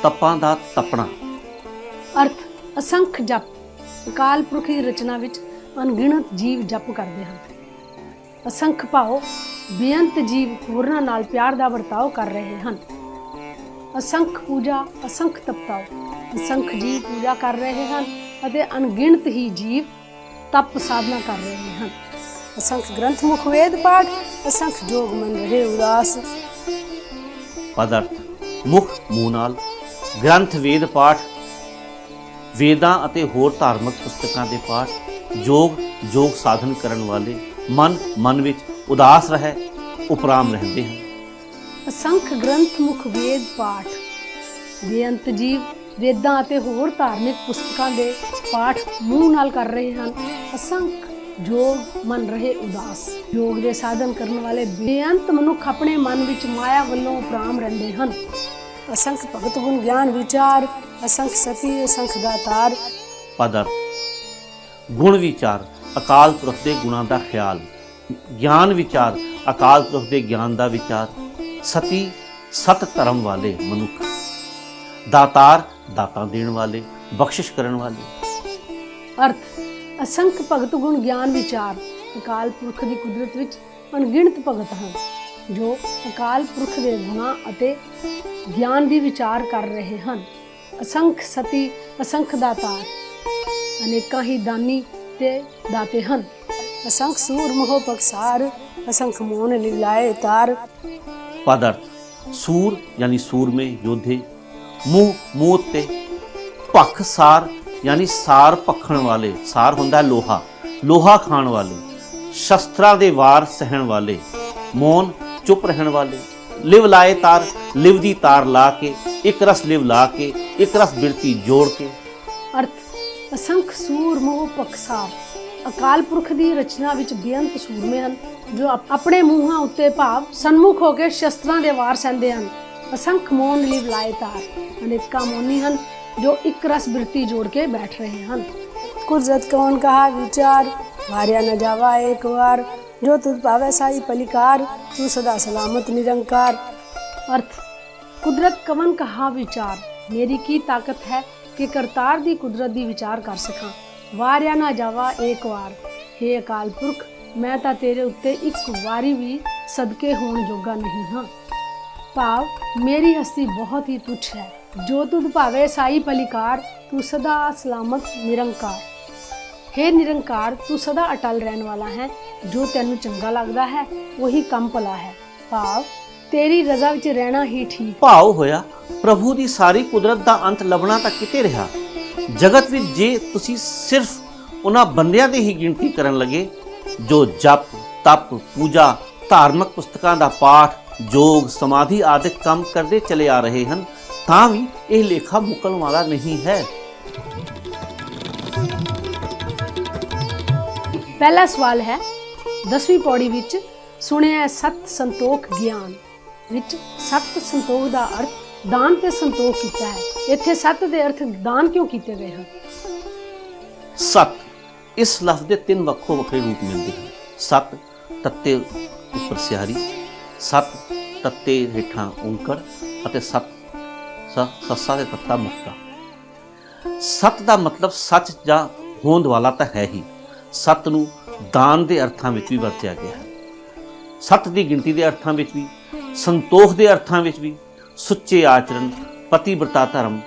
तपां दा तपना। अर्थ असंख्य जप अकाल पुरख की रचना विच अनगिनत जीव जप करते हैं। असंख्य भाव बेअंत जीव होरनां नाल प्यार दा वरताव कर रहे हैं। असंख्य पूजा असंख्य तपताओ असंख्य जीव पूजा कर रहे हैं ਅਤੇ ਅਣਗਿਣਤ ਹੀ ਜੀਵ ਤਪ ਸਾਧਨਾ ਕਰ ਰਹੇ ਹਨ। असंख्य ग्रंथ मुख वेद पाठ असंख्य जोग मन रहे उदास। ਪਦਾਰਥ ਮੁਖ ਮੂੰਹ ਨਾਲ ਗ੍ਰੰਥ ਵੇਦ ਪਾਠ ਵੇਦਾਂ ਅਤੇ ਹੋਰ ਧਾਰਮਿਕ ਪੁਸਤਕਾਂ ਦੇ ਪਾਠ ਜੋਗ ਸਾਧਨ ਕਰਨ ਵਾਲੇ ਮਨ ਵਿੱਚ ਉਦਾਸ ਰਹਿ ਉਪਰਾਮ ਰਹਿੰਦੇ ਹਨ। ਅਸੰਖ ਗ੍ਰੰਥ ਮੁਖ ਵੇਦ ਪਾਠ ਬੇਅੰਤ ਜੀਵ ਵੇਦਾਂ ਅਤੇ ਹੋਰ ਧਾਰਮਿਕ ਪੁਸਤਕਾਂ ਦੇ ਪਾਠ ਮੂੰਹ ਨਾਲ ਕਰ ਰਹੇ ਹਨ। ਅਸੰਖ ਜੋਗ ਮਨ ਰਹੇ ਉਦਾਸ ਯੋਗ ਦੇ ਸਾਧਨ ਕਰਨ ਵਾਲੇ ਬੇਅੰਤ ਮਨੁੱਖ ਆਪਣੇ ਮਨ ਵਿੱਚ ਮਾਇਆ ਵੱਲੋਂ ਉਪਰਾਮ ਰਹਿੰਦੇ ਹਨ। असंख्य भगत गुण ज्ञान विचार असंख्य सती असंख्य दातार। ਪਦਾਰਥ ਗੁਣ ਵਿਚਾਰ ਅਕਾਲ ਪੁਰਖ ਦੇ ਗੁਣਾਂ ਦਾ ਖਿਆਲ, ਗਿਆਨ ਵਿਚਾਰ ਅਕਾਲ ਪੁਰਖ ਦੇ ਗਿਆਨ ਦਾ ਵਿਚਾਰ, ਸਤੀ ਸਤ ਧਰਮ ਵਾਲੇ ਮਨੁੱਖ, ਦਾਤਾਰ ਦਾਤਾਂ ਦੇਣ ਵਾਲੇ ਬਖਸ਼ਿਸ਼ ਕਰਨ ਵਾਲੇ। ਅਰਥ ਅਸੰਖ ਭਗਤ ਗੁਣ ਗਿਆਨ ਵਿਚਾਰ ਅਕਾਲ ਪੁਰਖ ਦੀ ਕੁਦਰਤ ਵਿੱਚ ਅਣਗਿਣਤ ਭਗਤ ਹਨ ਜੋ ਅਕਾਲ ਪੁਰਖ ਦੇ ਗੁਣਾਂ ਅਤੇ ਗਿਆਨ ਦੀ ਵਿਚਾਰ ਕਰ ਰਹੇ ਹਨ। ਅਸੰਖ ਸਤੀ ਅਸੰਖ ਦਾਤਾਰ ਅਨੇਕਾਂ ਹੀ ਦਾਨੀ ਤੇ ਦਾਤੇ ਹਨ। असंख्य सूर मोह पक्षार असंख्य मोहन लीलाए तार। ਪਦਾਰਥ ਸੂਰ ਯਾਨੀ ਸੂਰਮੇ ਯੋਧੇ, ਮੂੰਹ ਉੱਤੇ ਭੱਖ ਸਾਰ ਯਾਨੀ ਸਾਰ ਭੱਖਣ ਵਾਲੇ, ਸਾਰ ਹੁੰਦਾ ਲੋਹਾ ਖਾਣ ਵਾਲੇ, ਸ਼ਸਤਰਾਂ ਦੇ ਵਾਰ ਸਹਿਣ ਵਾਲੇ, ਮੌਨ ਚੁੱਪ ਰਹਿਣ ਵਾਲੇ, ਲਿਵ ਲਾਏ ਤਾਰ ਲਿਵ ਦੀ ਤਾਰ ਲਾ ਕੇ, ਇੱਕ ਰਸ ਲਿਵ ਲਾ ਕੇ, ਇੱਕ ਰਸ ਬਿਰਤੀ ਜੋੜ ਕੇ। ਅਰਥ ਅਸੰਖ ਸੂਰ ਮੋਹ ਪਖਸਾਰ ਅਕਾਲ ਪੁਰਖ ਦੀ ਰਚਨਾ ਵਿੱਚ ਬੇਅੰਤ ਸੂਰਮੇ ਹਨ ਜੋ ਆਪਣੇ ਮੂੰਹਾਂ ਉੱਤੇ ਭਾਵ ਸਨਮੁਖ ਹੋ ਕੇ ਸ਼ਸਤਰਾਂ ਦੇ ਵਾਰ ਸਹਿੰਦੇ ਹਨ। ਅਸੰਖ ਮੋਨ ਲਿਵ ਲਾਏ ਤਾਰ ਅਨੇਕਾਂ ਮੋਨੀ ਹਨ ਜੋ ਇੱਕ ਰਸ ਬਿਰਤੀ ਜੋੜ ਕੇ ਬੈਠ ਰਹੇ ਹਨ। कुदरत कौन कहा विचार वार्या न जावा एक बार जो तुझ पावे साई पलिकार तू सदा सलामत निरंकार। अर्थ कुदरत कवन कहा विचार मेरी की ताकत है कि करतार दी कुदरत दी विचार कर सकां। वारिया ना जावा एक वार हे अकाल पुरख मैं तां तेरे उत्ते एक वारी भी सदके होण जोगा नहीं हाँ। भाव मेरी हस्ती बहुत ही तुच्छ है जो तुझ भावे साई पलिकार तू सदा सलामत निरंकार। हे निरंकार तू सदा अटल रहने वाला है जो तैनू चंगा लगता है वही कम भला है। भाव तेरी रजा विच रहना ही ठीक। ਭਾਵ ਹੋਇਆ ਪ੍ਰਭੂ ਦੀ ਸਾਰੀ ਕੁਦਰਤ ਦਾ ਅੰਤ ਲੱਭਣਾ ਤਾਂ ਕਿਤੇ ਰਿਹਾ। ਜਗਤ ਵਿੱਚ ਜੇ ਤੁਸੀਂ ਸਿਰਫ ਉਹਨਾਂ ਬੰਦਿਆਂ ਦੀ ਹੀ ਗਿਣਤੀ ਕਰਨ ਲੱਗੇ ਜੋ ਜਪ ਤਪ ਪੂਜਾ ਧਾਰਮਿਕ ਪੁਸਤਕਾਂ ਦਾ ਪਾਠ जोग समाधि आदि काम करते चले आ रहे हैं, तां भी यह लेखा मुकन वाला नहीं है। पहला सवाल है 10वीं पौड़ी विच सुनिया सत संतोख ज्ञान विच सत संतोख का अर्थ दान ते संतोख किया है। इत्थे सत दे अर्थ दान क्यों किए गए हैं? सत इस लफ्ज़ के 3 ਵੱਖੋ ਵੱਖਰੇ रूप मिलते हैं। सत तत्ते उपर सिहारी, सत तत्ते हेठां औंकड़ अते सत सस्सा ते तत्ता मुक्ता। सत का मतलब सच जां होंद वाला तो है ही। सत नूं दान के अर्थां विच भी वरतिया गया है। सत की गिनती के अर्थां विच भी, संतोख के अर्थां विच भी, सुच्चे आचरण, पतिव्रता धर्म,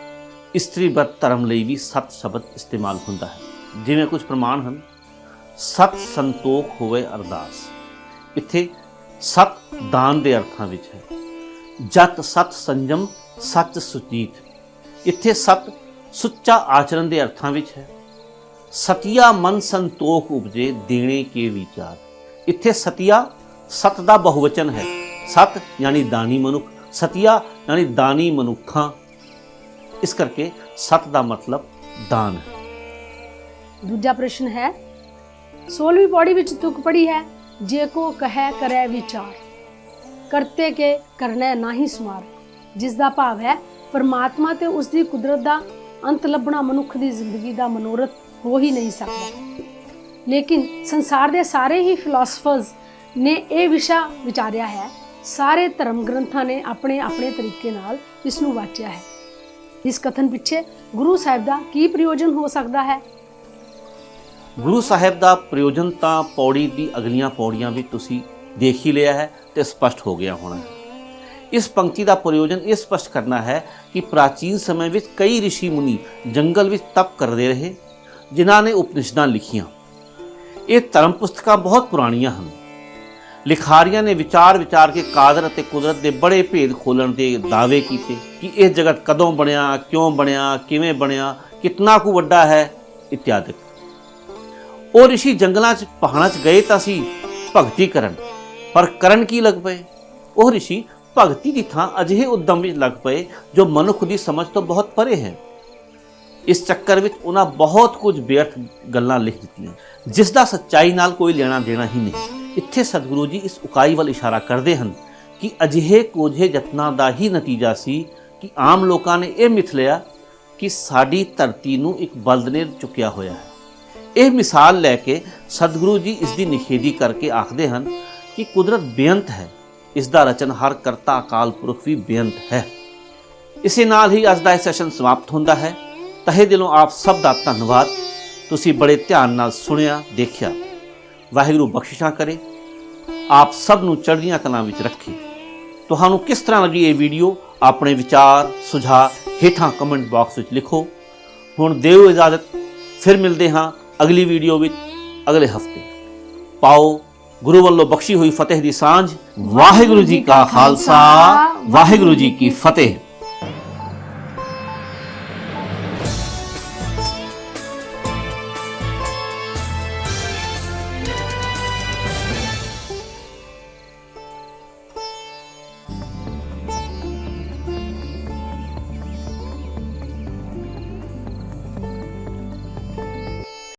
इस्त्री व्रत धर्म ਲਈ भी सत शब्द इस्तेमाल ਹੁੰਦਾ है। जिवें कुछ प्रमाण हैं, सत संतोख होवे अरदास, इत्थे सत दान के अर्थां विच है। जत सत संयम सच सुचीत, इत्थे सत सुच्चा आचरण के अर्थां विच है। सतिया मन संतोख उपजे देने के विचार, इत्थे सतिया सत का बहुवचन है। सत यानी दानी मनुख, सतिया यानी दानी मनुखा, इस करके सत का मतलब दान है। दूजा प्रश्न है 16वीं पौड़ी विच तुक पड़ी है जे को कहे करे विचार, करते के करने नाही समार, जिसका भाव है परमात्मा ते उसकी कुदरत का अंत लभना मनुख की जिंदगी का मनोरथ हो ही नहीं सकता। लेकिन संसार के सारे ही फिलोसफर्स ने यह विषय विचारिया है। सारे धर्म ग्रंथां ने अपने अपने तरीके नाल इस नूं वाचिया है। इस कथन पिछे गुरु साहिब का की प्रयोजन हो सकता है? गुरु साहिब का प्रयोजन तो पौड़ी की अगलियां पौड़ियां भी तुसी देख ही लिया है तो स्पष्ट हो गया होना है। इस पंक्ति का प्रयोजन ये स्पष्ट करना है कि प्राचीन समय में कई ऋषि मुनि जंगल में तप करते रहे, जिन्हों ने उपनिषदां लिखियां। ये धर्म पुस्तकां बहुत पुरानियां हैं। लिखारियां ने विचार विचार के कादर अते कुदरत के बड़े भेद खोलण के दावे किए कि यह जगत कदों बनया, क्यों बनया, किवें बनया, कितना कु वड्डा है इत्यादि। वो ऋषि जंगलों च पहाड़ां च गए तां सी भगती करन, पर करन की लग पे? वो ऋषि भगती की थां अजिहे उद्यम विच लग पे जो मनुख की समझ तो बहुत परे है। इस चक्कर विच उन्हां बहुत कुछ बेअर्थ गल्लां लिख दित्तियां, जिसका सच्चाई नाल कोई लेना देना ही नहीं। इत्थे सतगुरु जी इस उकाई वाल इशारा करते हैं कि अजिहे कोझे यत्नां दा ही नतीजा सी कि आम लोगों ने यह मिथ लिया कि साडी धरती नूं एक बल्द ने चुकिया होया है। यह मिसाल लैके सतगुरु जी इसकी निखेधी करके आखते हैं कि कुदरत बेअंत है, इसका रचनहार करता अकाल पुरख भी बेअंत है। इसे नाल ही अज दा सैशन समाप्त होंदा है। तहे दिलों आप सब का धन्यवाद। तुसी बड़े ध्यान नाल सुनिया देखिया। वाहिगुरू बख्शिशां करे, आप सब नूं चढ़दियां कलां विच रखे। तुहानूं किस तरह लगी ये वीडियो अपने विचार सुझाव हेठां कमेंट बॉक्स विच लिखो। हुण दिओ इजाजत, फिर मिलते हाँ अगली वीडियो विच अगले हफ्ते। पाओ गुरु वल्लों बख्शी हुई फतेह दी सांझ। वाहिगुरू जी का खालसा, वाहिगुरू जी की फतेह।